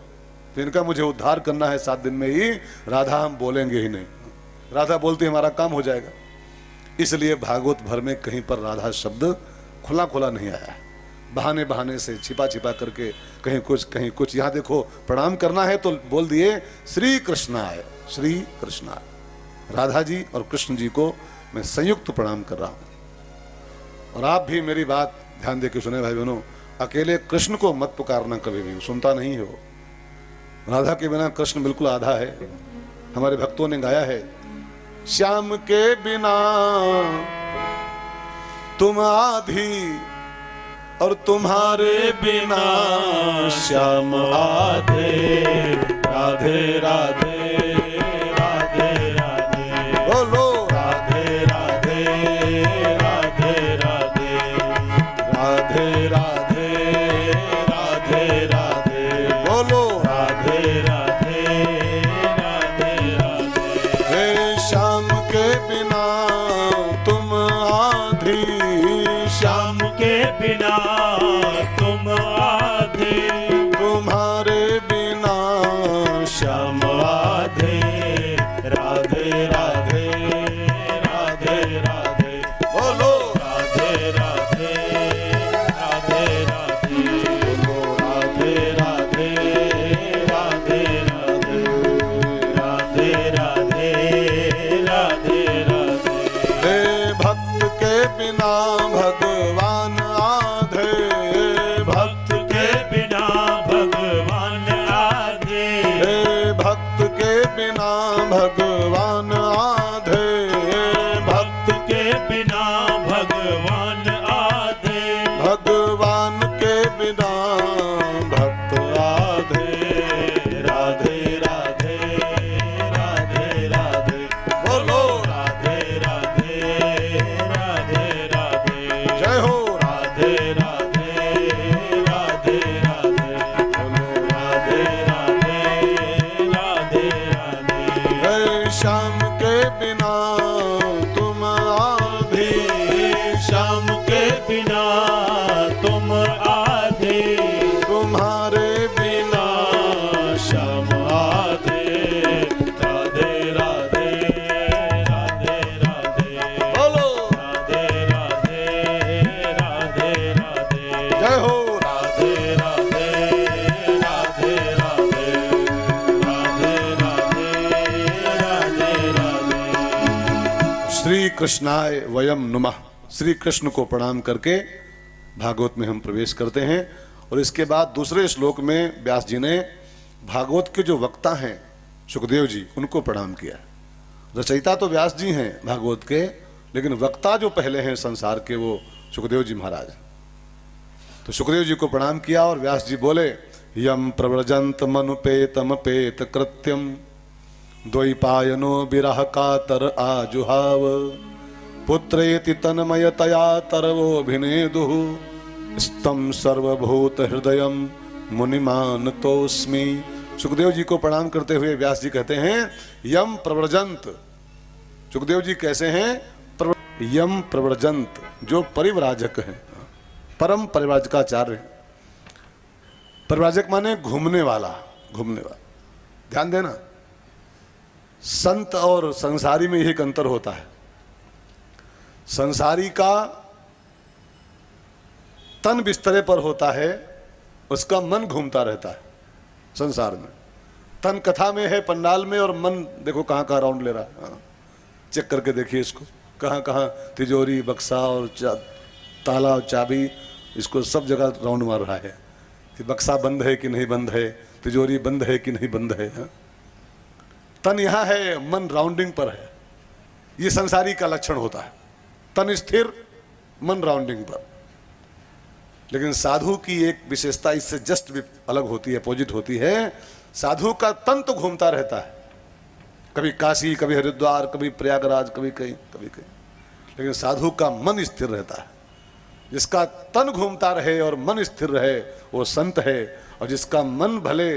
तो इनका मुझे उद्धार करना है 7 दिन में ही, राधा हम बोलेंगे ही नहीं। राधा बोलते हमारा काम हो जाएगा। इसलिए भागवत भर में कहीं पर राधा शब्द खुला खुला नहीं आया है, बहाने बहाने से छिपा छिपा करके, कहीं कुछ। यहाँ देखो, प्रणाम करना है तो बोल दिए श्री कृष्णाय, श्री कृष्णाय। राधा जी और कृष्ण जी को मैं संयुक्त प्रणाम कर रहा हूँ। और आप भी मेरी बात ध्यान दे के सुने भाई बहनों, अकेले कृष्ण को मत पुकारना कभी भी, सुनता नहीं है वो। राधा के बिना कृष्ण बिल्कुल आधा है। हमारे भक्तों ने गाया है, श्याम के बिना तुम आधी, और तुम्हारे बिना श्याम आधे। राधे राधे राधे राधे, बोलो राधे राधे राधे राधे, राधे राधे राधे राधे, बोलो राधे राधे राधे राधे। हे श्याम के बिना तुम आधी, श्याम के बिना तुम आधे, तुम्हारे बिना श्याम आधे। राधे राधे राधे राधे, बोलो राधे राधे राधे राधे, बोलो राधे राधे राधे राधे, राधे राधे राधे राधे। हे भक्त के बिना भगवान आधे, भक्त के बिना भगवान आधे, हे भक्त के बिना भगवान आधे, भक्त के बिना भगवान आधे, भगवान के बिना भक्त आधे। राधे राधे राधे राधे, बोलो राधे राधे राधे राधे, जय हो। राधे राधे राधे राधे, बोलो राधे राधे राधे राधे। हे श्याम के बिना तुम आधी, श्याम के बिना तुम कृष्णाय वयम नुमः। श्री कृष्ण को प्रणाम करके भागवत में हम प्रवेश करते हैं। और इसके बाद दूसरे श्लोक में व्यास जी ने भागवत के जो वक्ता हैं सुखदेव जी, उनको प्रणाम किया। रचयिता तो व्यास जी हैं भागवत के, लेकिन वक्ता जो पहले हैं संसार के वो सुखदेव जी महाराज। तो सुखदेव जी को प्रणाम किया और व्यास जी बोले, यम प्रव्रजंत मनुपेतमपेत कृत्यम द्वैपायनो विरह कातर आजुहाव पुत्रेति तन्मयतया तरवोभिनेदुः स्तम सर्वभूत हृदयम मुनिमानतोस्मि। सुखदेव जी को प्रणाम करते हुए व्यास जी कहते हैं यम प्रव्रजंत। सुखदेव जी कैसे हैं? यम प्रव्रजंत, जो परिव्राजक हैं, परम परिव्राजकाचार्य। परिव्राजक माने घूमने वाला, घूमने वाला। ध्यान देना, संत और संसारी में एक अंतर होता है। संसारी का तन बिस्तरे पर होता है, उसका मन घूमता रहता है संसार में। तन कथा में है, पंडाल में, और मन देखो कहाँ कहाँ राउंड ले रहा है। हाँ, चेक करके देखिए इसको, कहाँ कहाँ तिजोरी, बक्सा और ताला और चाबी, इसको सब जगह राउंड मार रहा है कि बक्सा बंद है कि नहीं बंद है, तिजोरी बंद है कि नहीं बंद है। हाँ? तन यहाँ है, मन राउंडिंग पर है। ये संसारी का लक्षण होता है, तन स्थिर, मन राउंडिंग पर। लेकिन साधु की एक विशेषता इससे जस्ट भी अलग होती है, अपोजिट होती है। साधु का तन तो घूमता रहता है, कभी काशी, कभी हरिद्वार, कभी प्रयागराज, कभी कहीं कभी कहीं, लेकिन साधु का मन स्थिर रहता है। जिसका तन घूमता रहे और मन स्थिर रहे वो संत है, और जिसका मन भले,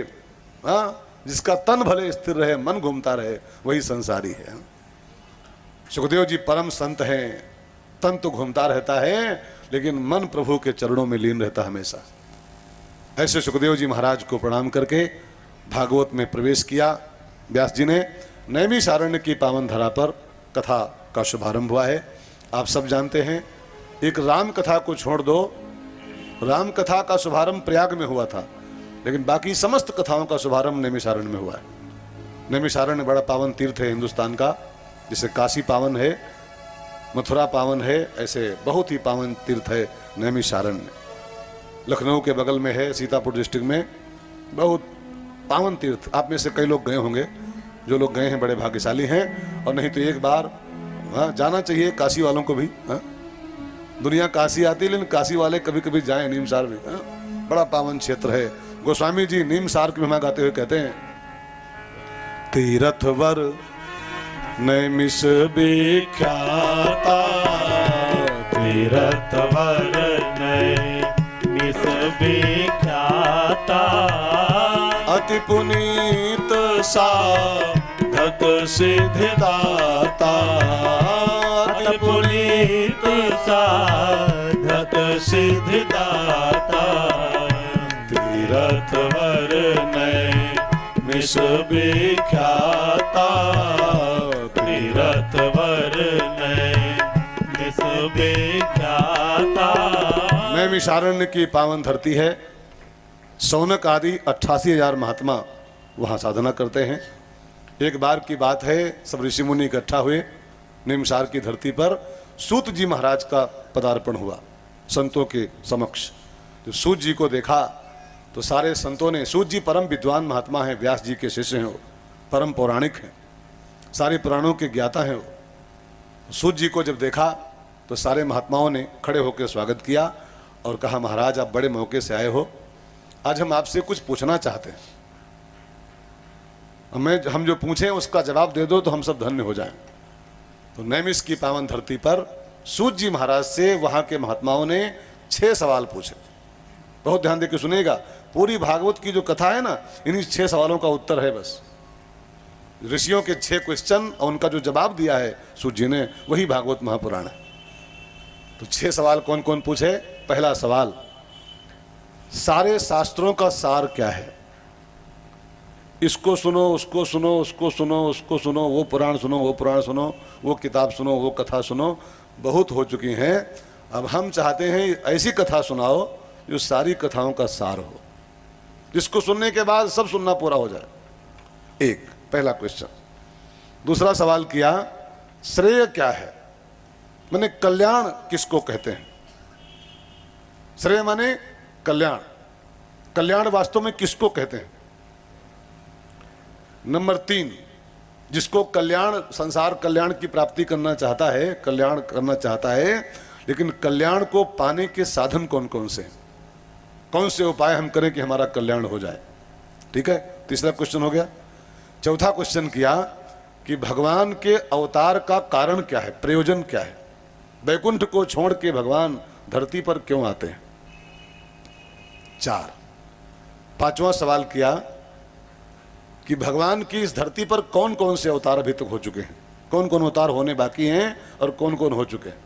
जिसका तन भले स्थिर रहे, मन घूमता रहे, वही संसारी है। सुखदेव जी परम संत हैं, तन तो घूमता रहता है लेकिन मन प्रभु के चरणों में लीन रहता हमेशा। ऐसे सुखदेव जी महाराज को प्रणाम करके भागवत में प्रवेश किया व्यास जी ने। नैमिषारण्य की पावन धरा पर कथा का शुभारंभ हुआ है। आप सब जानते हैं, एक राम कथा को छोड़ दो, राम कथा का शुभारंभ प्रयाग में हुआ था, लेकिन बाकी समस्त कथाओं का शुभारंभ नैमिषारण्य में हुआ है। नैमिषारण्य बड़ा पावन तीर्थ है हिंदुस्तान का, जिसे काशी पावन है, मथुरा पावन है, ऐसे बहुत ही पावन तीर्थ है नैमिषारण्य। लखनऊ के बगल में है, सीतापुर डिस्ट्रिक्ट में, बहुत पावन तीर्थ। आप में से कई लोग गए होंगे, जो लोग गए हैं बड़े भाग्यशाली हैं, और नहीं तो एक बार जाना चाहिए काशी वालों को भी। दुनिया काशी आती है, लेकिन काशी वाले कभी कभी जाएं नीमसार भी। बड़ा पावन क्षेत्र है। गोस्वामी जी नीमसार की महिमा गाते हुए कहते हैं, तीर्थवर नैमिष विख्याता, तीर्थवर नैमिष विख्याता, अति पुनीत साधक सिद्धिदाता, अति पुनीत साधक सिद्धिदाता, तीर्थवर नैमिष विख्याता, तीर्थवर नैमिष विख्याता। नैमिषारण्य की पावन धरती है। सौनक आदि 88,000 महात्मा वहाँ साधना करते हैं। एक बार की बात है, सब ऋषि मुनि इकट्ठा हुए निमसार की धरती पर। सूत जी महाराज का पदार्पण हुआ संतों के समक्ष। तो सूत जी को देखा तो सारे संतों ने, सूत जी परम विद्वान महात्मा हैं, व्यास जी के शिष्य हैं, वो परम पौराणिक हैं, सारे पुराणों के ज्ञाता हैं वो। सूत जी को जब देखा तो सारे महात्माओं ने खड़े होकर स्वागत किया और कहा, महाराज आप बड़े मौके से आए हो, आज हम आपसे कुछ पूछना चाहते हैं। हम जो पूछें उसका जवाब दे दो तो हम सब धन्य हो जाएं। तो नैमिष की पावन धरती पर सूत जी महाराज से वहां के महात्माओं ने 6 सवाल पूछे। बहुत ध्यान देकर सुनेगा, पूरी भागवत की जो कथा है ना, इन्हीं 6 सवालों का उत्तर है बस। ऋषियों के 6 क्वेश्चन और उनका जो जवाब दिया है सूत जी ने, वही भागवत महापुराण है। तो 6 सवाल कौन कौन पूछे? पहला सवाल, सारे शास्त्रों का सार क्या है? इसको सुनो, उसको सुनो, उसको सुनो, उसको सुनो, वो पुराण सुनो, वो पुराण सुनो, वो किताब सुनो, वो कथा सुनो, बहुत हो चुकी हैं। अब हम चाहते हैं ऐसी कथा सुनाओ जो सारी कथाओं का सार हो, जिसको सुनने के बाद सब सुनना पूरा हो जाए। एक पहला क्वेश्चन। दूसरा सवाल किया, श्रेय क्या है? माने कल्याण किसको कहते हैं? श्रेय माने कल्याण, कल्याण वास्तव में किसको कहते हैं? नंबर 3, जिसको कल्याण, संसार कल्याण की प्राप्ति करना चाहता है, कल्याण करना चाहता है, लेकिन कल्याण को पाने के साधन कौन कौन से हैं? कौन से उपाय हम करें कि हमारा कल्याण हो जाए? ठीक है, तीसरा क्वेश्चन हो गया। चौथा क्वेश्चन किया कि भगवान के अवतार का कारण क्या है, प्रयोजन क्या है? वैकुंठ को छोड़ के भगवान धरती पर क्यों आते हैं? 4। पांचवा सवाल किया कि भगवान की इस धरती पर कौन कौन से अवतार अभी तक हो चुके हैं, कौन कौन अवतार होने बाकी हैं और कौन कौन हो चुके हैं,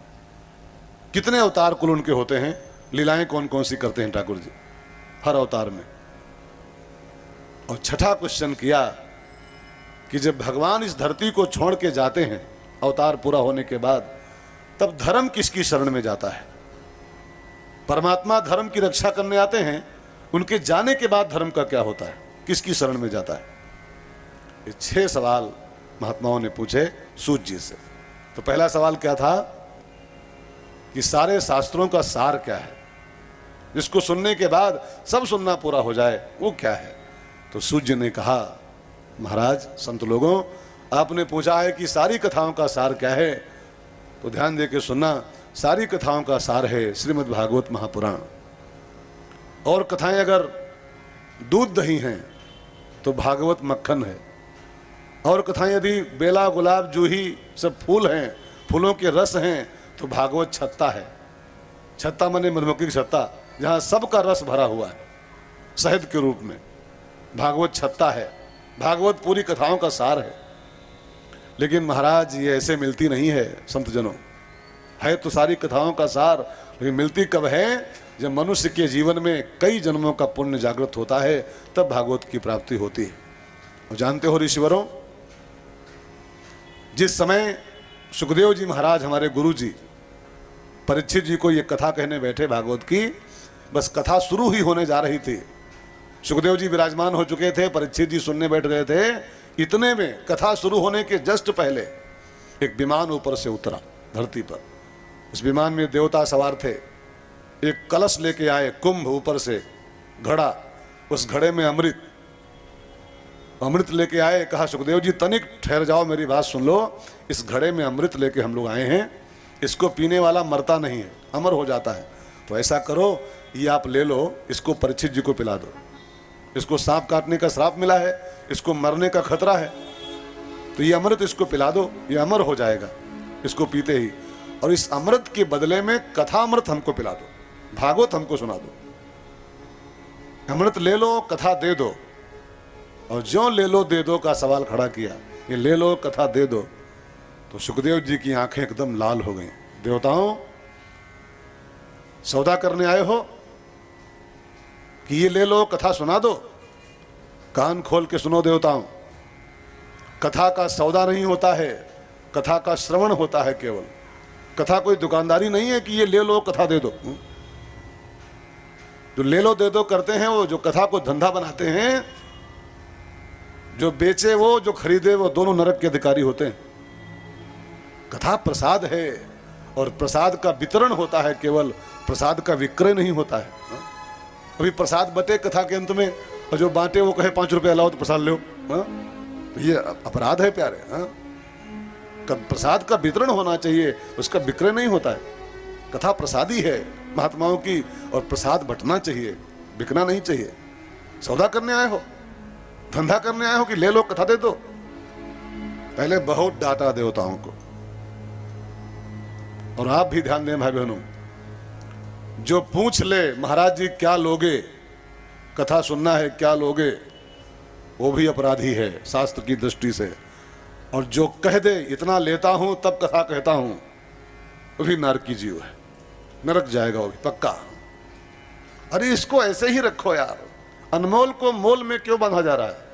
कितने अवतार कुल उनके होते हैं, लीलाएं कौन कौन सी करते हैं ठाकुर जी हर अवतार में। और छठा क्वेश्चन किया कि जब भगवान इस धरती को छोड़ के जाते हैं अवतार पूरा होने के बाद, तब धर्म किसकी शरण में जाता है? परमात्मा धर्म की रक्षा करने आते हैं, उनके जाने के बाद धर्म का क्या होता है, किसकी शरण में जाता है? ये 6 सवाल महात्माओं ने पूछे सूत जी से। तो पहला सवाल क्या था कि सारे शास्त्रों का सार क्या है, जिसको सुनने के बाद सब सुनना पूरा हो जाए, वो क्या है? तो सूत जी ने कहा, महाराज संत लोगों, आपने पूछा है कि सारी कथाओं का सार क्या है, तो ध्यान दे के सुनना। सारी कथाओं का सार है श्रीमद् भागवत महापुराण। और कथाएं अगर दूध दही हैं तो भागवत मक्खन है, और कथाएं यदि बेला गुलाब जूही सब फूल हैं, फूलों के रस हैं, तो भागवत छत्ता है। छत्ता माने मधुमक्खी की छत्ता, जहाँ सबका रस भरा हुआ है शहद के रूप में, भागवत छत्ता है। भागवत पूरी कथाओं का सार है। लेकिन महाराज ये ऐसे मिलती नहीं है संत जनों, है तो सारी कथाओं का सार, लेकिन मिलती कब है? जब मनुष्य के जीवन में कई जन्मों का पुण्य जागृत होता है, तब भागवत की प्राप्ति होती है। और जानते हो ऋषिवरों, जिस समय सुखदेव जी महाराज हमारे गुरु जी परीक्षित जी को ये कथा कहने बैठे भागवत की, बस कथा शुरू ही होने जा रही थी, सुखदेव जी विराजमान हो चुके थे, परीक्षित जी सुनने बैठ रहे थे, इतने में कथा शुरू होने के जस्ट पहले एक विमान ऊपर से उतरा धरती पर। उस विमान में देवता सवार थे, एक कलश लेके आए, कुंभ ऊपर से, घड़ा, उस घड़े में अमृत लेके आए। कहा सुखदेव जी तनिक ठहर जाओ, मेरी बात सुन लो, इस घड़े में अमृत लेके हम लोग आए हैं, इसको पीने वाला मरता नहीं है, अमर हो जाता है। तो ऐसा करो, ये आप ले लो, इसको परीक्षित जी को पिला दो। इसको सांप काटने का श्राप मिला है, इसको मरने का खतरा है, तो ये अमृत इसको पिला दो, ये अमर हो जाएगा इसको पीते ही। और इस अमृत के बदले में कथा अमृत हमको पिला दो, भागवत हमको सुना दो। अमृत ले लो, कथा दे दो। और जो ले लो दे दो का सवाल खड़ा किया, ये ले लो कथा दे दो, तो सुखदेव जी की आंखें एकदम लाल हो गई। देवताओं, सौदा करने आए हो कि ये ले लो कथा सुना दो? कान खोल के सुनो देवताओं, कथा का सौदा नहीं होता है, कथा का श्रवण होता है केवल। कथा कोई दुकानदारी नहीं है कि ये ले लो कथा दे दो। जो ले लो दे दो करते हैं, वो जो कथा को धंधा बनाते हैं, जो बेचे वो, जो खरीदे वो, दोनों नरक के अधिकारी होते हैं। कथा प्रसाद है, और प्रसाद का वितरण होता है केवल, प्रसाद का विक्रय नहीं होता है। अभी प्रसाद बटे कथा के अंत में, और जो बांटे वो कहे 5 रुपये लाओ तो प्रसाद लो, ये अपराध है प्यारे। प्रसाद का वितरण होना चाहिए, उसका विक्रय नहीं होता है। कथा प्रसादी है महात्माओं की, और प्रसाद बटना चाहिए, बिकना नहीं चाहिए। सौदा करने आए हो, धंधा करने आए हो कि ले लो कथा दे दो? पहले बहुत डांटा देवताओं को। और आप भी ध्यान दें भाई बहनों, जो पूछ ले महाराज जी क्या लोगे, कथा सुनना है क्या लोगे, वो भी अपराधी है शास्त्र की दृष्टि से। और जो कह दे इतना लेता हूं तब कथा कहता हूं, वो भी नरकी जीव है, नरक जाएगा वो भी पक्का। अरे इसको ऐसे ही रखो यार, अनमोल को मोल में क्यों बांधा जा रहा है?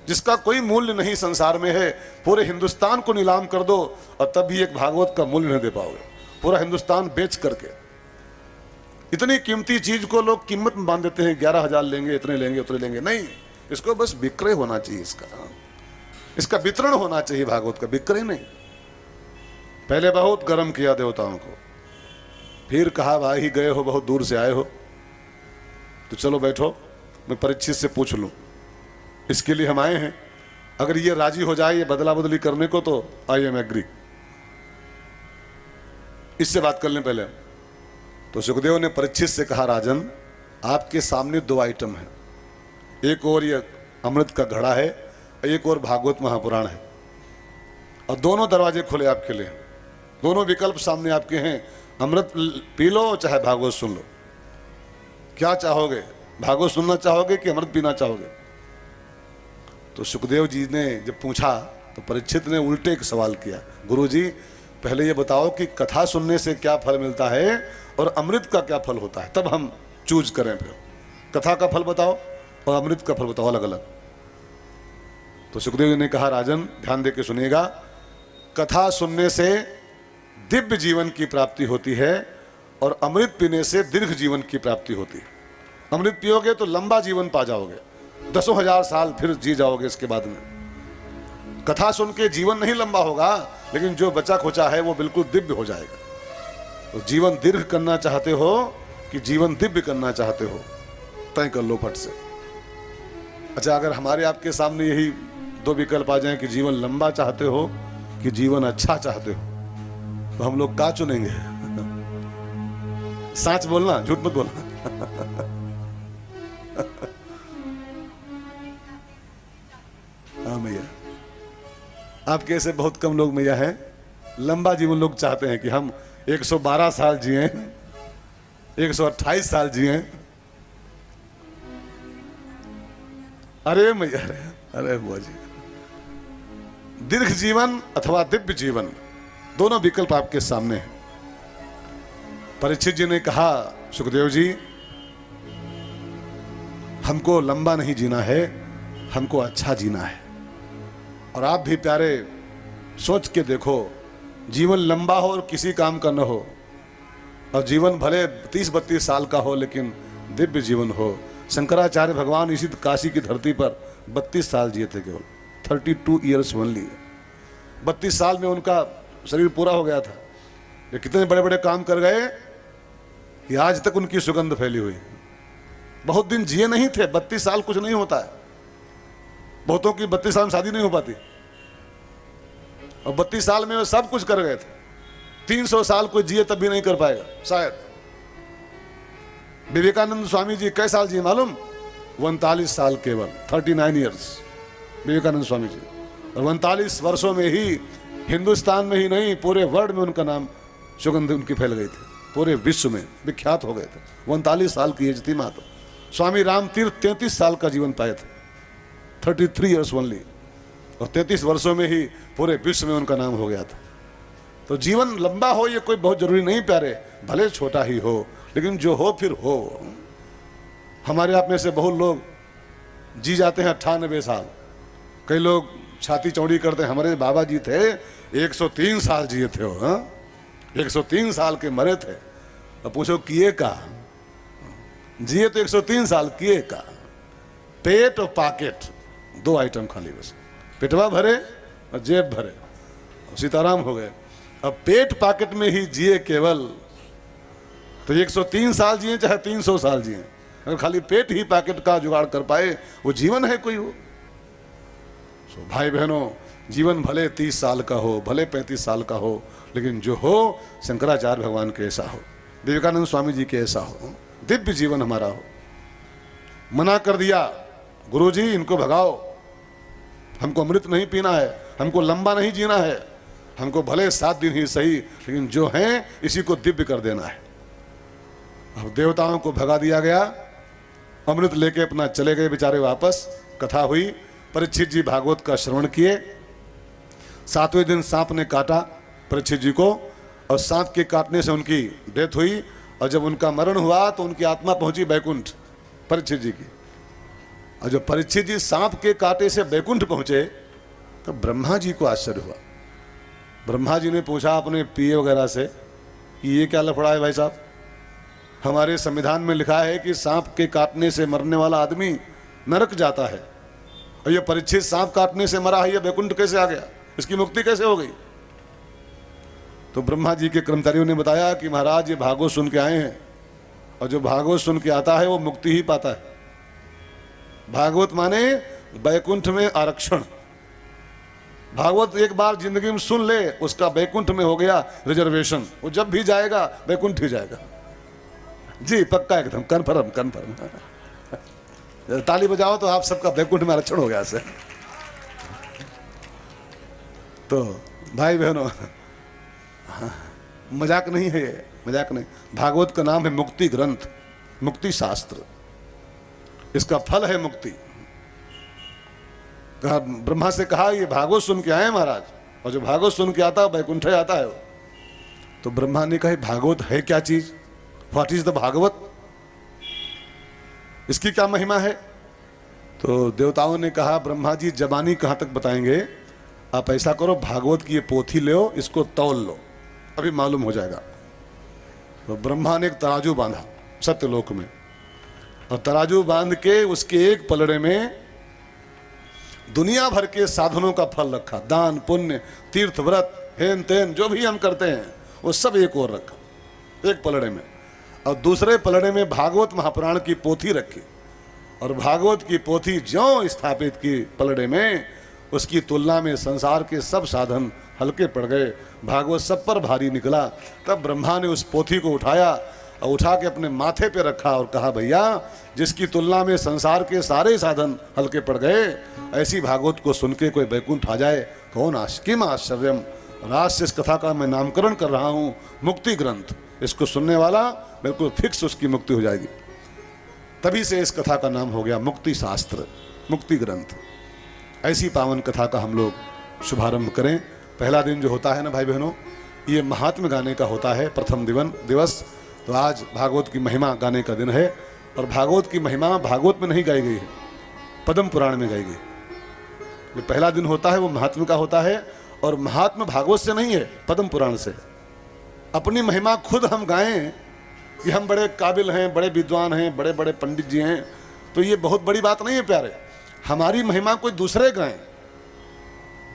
जिसका कोई मूल्य नहीं संसार में है, पूरे हिंदुस्तान को नीलाम कर दो और तब भी एक भागवत का मूल्य नहीं दे पाओगे। पूरा हिंदुस्तान बेच करके इतनी कीमती चीज को लोग कीमत में बांध देते हैं, 11,000 लेंगे, इतने लेंगे, उतने लेंगे। नहीं, इसको बस विक्रय होना चाहिए, इसका वितरण होना चाहिए, भागवत का विक्रय नहीं। पहले बहुत गर्म किया देवताओं को, फिर कहा भाई ही गए हो, बहुत दूर से आए हो, तो चलो बैठो, मैं परीक्षित से पूछ लूं, इसके लिए हम आए हैं, अगर ये राजी हो जाए ये बदला बदली करने को तो आई एम एग्री, इससे बात कर लें पहले। तो सुखदेव ने परीक्षित से कहा, राजन आपके सामने दो आइटम है, एक और ये अमृत का घड़ा है, एक और भागवत महापुराण है, और दोनों दरवाजे खुले आपके लिए, दोनों विकल्प सामने आपके हैं, अमृत पी लो चाहे भागवत सुन लो, क्या चाहोगे, भागवत सुनना चाहोगे कि अमृत पीना चाहोगे? तो सुखदेव जी ने जब पूछा तो परीक्षित ने उल्टे एक सवाल किया, गुरुजी पहले ये बताओ कि कथा सुनने से क्या फल मिलता है और अमृत का क्या फल होता है, तब हम चूज करें, फिर कथा का फल बताओ और अमृत का फल बताओ अलग अलग। तो सुखदेव जी ने कहा, राजन ध्यान देकर सुनिएगा, कथा सुनने से दिव्य जीवन की प्राप्ति होती है और अमृत पीने से दीर्घ जीवन की प्राप्ति होती है। अमृत पियोगे तो लंबा जीवन पा जाओगे, 10,000 साल फिर जी जाओगे इसके बाद में। कथा सुन के जीवन नहीं लंबा होगा, लेकिन जो बचा खोचा है वो बिल्कुल दिव्य हो जाएगा। तो जीवन दीर्घ करना चाहते हो कि जीवन दिव्य करना चाहते हो, तय कर लो फट से। अच्छा, अगर हमारे आपके सामने यही दो विकल्प आ जाएं कि जीवन लंबा चाहते हो कि जीवन अच्छा चाहते हो, तो हम लोग क्या चुनेंगे? सच बोलना, झूठ मत बोलना। हाँ मैया, आपके ऐसे बहुत कम लोग मैया हैं, लंबा जीवन लोग चाहते हैं कि हम 112 साल जिए, 128 साल जिए। अरे मैया, अरे बुआ जी, दीर्घ जीवन अथवा दिव्य जीवन, दोनों विकल्प आपके सामने हैं। परीक्षित जी ने कहा, सुखदेव जी हमको लंबा नहीं जीना है, हमको अच्छा जीना है। और आप भी प्यारे सोच के देखो, जीवन लंबा हो और किसी काम का न हो, और जीवन भले 30-32 साल का हो लेकिन दिव्य जीवन हो। शंकराचार्य भगवान इसी काशी की धरती पर 32 साल जिए थे, केवल 32 ईयर्स ओनली। 32 साल में उनका शरीर पूरा हो गया था। ये कितने बड़े बड़े काम कर गए कि आज तक उनकी सुगंध फैली हुई। बहुत दिन जिए नहीं थे, 32 साल कुछ नहीं होता है। बहुतों की 32 साल में शादी नहीं हो पाती, और 32 साल में वो सब कुछ कर गए थे। 300 साल कोई जिए तब भी नहीं कर पाएगा शायद। विवेकानंद स्वामी जी कई साल जिए मालूम? 39 साल केवल, 39 ईयर्स विवेकानंद स्वामी जी। और 39 वर्षों में ही हिंदुस्तान में ही नहीं, पूरे वर्ल्ड में उनका नाम, सुगंध उनकी फैल गई थी, पूरे विश्व में विख्यात हो गए थे। 39 साल की एज थी मात्र। स्वामी राम तीर्थ 33 साल का जीवन पाए थे, 33 ईयर्स ओनली, और 33 वर्षों में ही पूरे विश्व में उनका नाम हो गया था। तो जीवन लंबा हो ये कोई बहुत जरूरी नहीं प्यारे, भले छोटा ही हो, लेकिन जो हो फिर हो। हमारे आप में से बहुत लोग जी जाते हैं 98 साल, कई लोग छाती चौड़ी करते हैं। हमारे बाबा जी थे 103 साल जिए थे वो, हाँ 103 साल के मरे थे। अब पूछो किए का? जिए तो 103 साल, किए का? पेट और पॉकेट, दो आइटम खाली बस, पेटवा भरे और जेब भरे, और सीताराम हो गए। अब पेट पॉकेट में ही जिए केवल, तो 103 साल जिए चाहे 300 साल जिए, अगर खाली पेट ही पॉकेट का जुगाड़ कर पाए, वो जीवन है कोई? वो भाई बहनों, जीवन भले 30 साल का हो, भले 35 साल का हो, लेकिन जो हो शंकराचार्य भगवान के ऐसा हो, विवेकानंद स्वामी जी के ऐसा हो, दिव्य जीवन हमारा हो। मना कर दिया, गुरुजी इनको भगाओ, हमको अमृत नहीं पीना है, हमको लंबा नहीं जीना है, हमको भले 7 दिन ही सही, लेकिन जो है इसी को दिव्य कर देना है। अब देवताओं को भगा दिया गया, अमृत लेके अपना चले गए बेचारे वापस। कथा हुई, परीक्षित जी भागवत का श्रवण किए। 7वें दिन सांप ने काटा परीक्षित जी को, और सांप के काटने से उनकी डेथ हुई। और जब उनका मरण हुआ तो उनकी आत्मा पहुंची बैकुंठ, परीक्षित जी की। और जब परीक्षित जी सांप के कांटे से बैकुंठ पहुंचे तो ब्रह्मा जी को आश्चर्य हुआ। ब्रह्मा जी ने पूछा अपने पीए वगैरह से कि ये क्या लफड़ा है भाई साहब, हमारे संविधान में लिखा है कि सांप के काटने से मरने वाला आदमी नरक जाता है, और ये परीक्षित सांप काटने से मरा है, ये बैकुंठ कैसे आ गया, इसकी मुक्ति कैसे हो गई? तो ब्रह्मा जी के कर्मचारियों ने बताया कि महाराज ये भागवत सुन के आए हैं, और जो भागवत सुन के आता है वो मुक्ति ही पाता है। भागवत माने बैकुंठ में आरक्षण। भागवत एक बार जिंदगी में सुन ले, उसका बैकुंठ में हो गया रिजर्वेशन। वो जब भी जाएगा बैकुंठ ही जाएगा। जी पक्का, एकदम कन्फर्म कन्फर्म। ताली बजाओ तो आप सबका बैकुंठ में आरक्षण हो गया से। तो भाई बहनों, मजाक नहीं है ये, मजाक नहीं। भागवत का नाम है मुक्ति ग्रंथ, मुक्ति शास्त्र। इसका फल है मुक्ति। ब्रह्मा से कहा ये भागवत सुन के आए महाराज, और जो भागवत सुन के आता है बैकुंठ आता है। तो ब्रह्मा ने कहा भागवत है क्या चीज, व्हाट इज द भागवत, इसकी क्या महिमा है। तो देवताओं ने कहा ब्रह्मा जी जबानी कहां तक बताएंगे, आप ऐसा करो भागवत की ये पोथी लो, इसको तौल लो, अभी मालूम हो जाएगा। तो ब्रह्मा ने एक तराजू बांधा सत्यलोक में, और तराजू बांध के उसके एक पलड़े में दुनिया भर के साधनों का फल रखा। दान पुण्य तीर्थ व्रत हेन तेन जो भी हम करते हैं वो सब एक और रखा एक पलड़े में, और दूसरे पलड़े में भागवत महापुराण की पोथी रखी। और भागवत की पोथी ज्यों स्थापित की पलड़े में, उसकी तुलना में संसार के सब साधन हल्के पड़ गए, भागवत सब पर भारी निकला। तब ब्रह्मा ने उस पोथी को उठाया और उठा के अपने माथे पे रखा और कहा भैया जिसकी तुलना में संसार के सारे साधन हल्के पड़ गए, ऐसी भागवत को सुन के कोई बैकुंठ आ जाए, कौन किम आश्चर्यम। राज से इस कथा का मैं नामकरण कर रहा हूँ मुक्ति ग्रंथ। इसको सुनने वाला बिल्कुल फिक्स उसकी मुक्ति हो जाएगी। तभी से इस कथा का नाम हो गया मुक्ति शास्त्र, मुक्ति ग्रंथ। ऐसी पावन कथा का हम लोग शुभारंभ करें। पहला दिन जो होता है ना भाई बहनों, ये महात्म्य गाने का होता है, प्रथम दिवस। तो आज भागवत की महिमा गाने का दिन है, और भागवत की महिमा भागवत में नहीं गाई गई है, पद्म पुराण में गाई गई। जो पहला दिन होता है वो महात्म्य का होता है, और महात्म्य भागवत से नहीं है, पद्म पुराण से। अपनी महिमा खुद हम गाएं कि हम बड़े काबिल हैं, बड़े विद्वान हैं, बड़े बड़े पंडित जी हैं, तो ये बहुत बड़ी बात नहीं है प्यारे। हमारी महिमा कोई दूसरे गाएं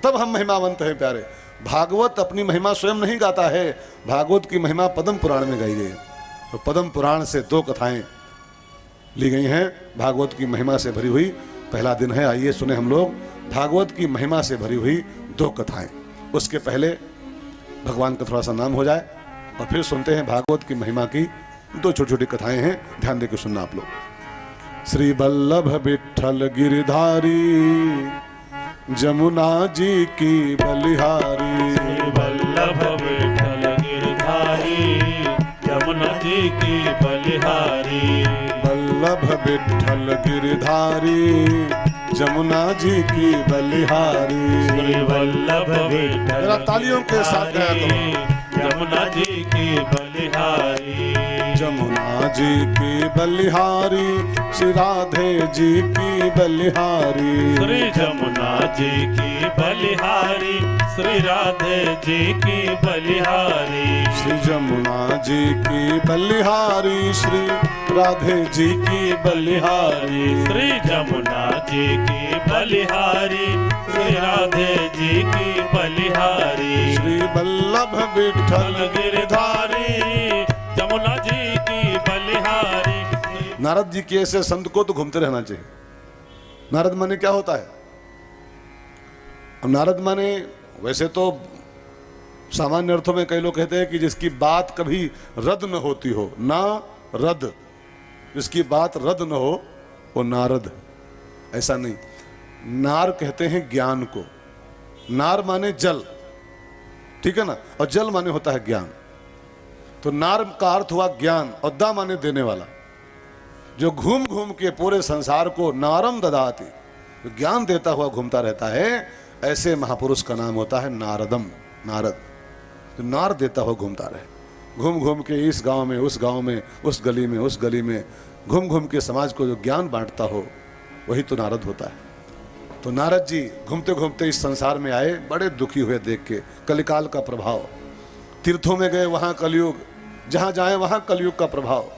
तब हम महिमावंत हैं प्यारे। भागवत अपनी महिमा स्वयं नहीं गाता है, भागवत की महिमा पद्म पुराण में गाई गई है। तो पद्म पुराण से दो कथाएं ली गई हैं, भागवत की महिमा से भरी हुई। पहला दिन है, आइए सुने हम लोग भागवत की महिमा से भरी हुई दो कथाएं। उसके पहले भगवान का थोड़ा सा नाम हो जाए, और फिर सुनते हैं भागवत की महिमा की दो छोटी छोटी कथाएं हैं, ध्यान देकर सुनना आप लोग। श्री वल्लभ विठ्ठल गिरधारी, जमुना जी की बलिहारी। श्री वल्लभ विठ्ठल गिरधारी, जमुना जी की बलिहारी। वल्लभ विठ्ठल गिरधारी, जमुना जी की बलिहारी। श्री वल्लभ विठ्ठल जरा तालियों के साथ गाया करो। जमुना जी की बलिहारी। जमुना जी की बलिहारी, श्री राधे जी की बलिहारी। श्री जमुना जी की बलिहारी, श्री राधे जी की बलिहारी। श्री जमुना जी की बलिहारी, श्री राधे जी की बलिहारी। श्री जमुना जी की बलिहारी, श्री राधे जी की बलिहारी। श्री वल्लभ विठ्ठल गिरधारी, जमुना जी की बलिहारी। नारद जी के ऐसे संत को तो घूमते रहना चाहिए। नारद माने क्या होता है? अब नारद माने वैसे तो सामान्य अर्थों में कई लोग कहते हैं कि जिसकी बात कभी रद्द न होती हो, ना रद्द, जिसकी बात रद्द न हो वो नारद। ऐसा नहीं, नार कहते हैं ज्ञान को। नार माने जल, ठीक है ना, और जल माने होता है ज्ञान। तो नार का अर्थ हुआ ज्ञान, और दा माने देने वाला, जो घूम घूम के पूरे संसार को नारम ददाती, जो ज्ञान देता हुआ घूमता रहता है, ऐसे महापुरुष का नाम होता है नारदम, नारद। जो नार देता हुआ घूमता रहे, घूम घूम के इस गांव में, उस गांव में, उस गली में, उस गली में घूम घूम के समाज को जो ज्ञान बांटता हो, वही तो नारद होता है। तो नारद जी घूमते घूमते इस संसार में आए, बड़े दुखी हुए देख के कलिकाल का प्रभाव। तीर्थों में गए, वहाँ कलयुग, जहाँ जाए वहाँ कलयुग का प्रभाव।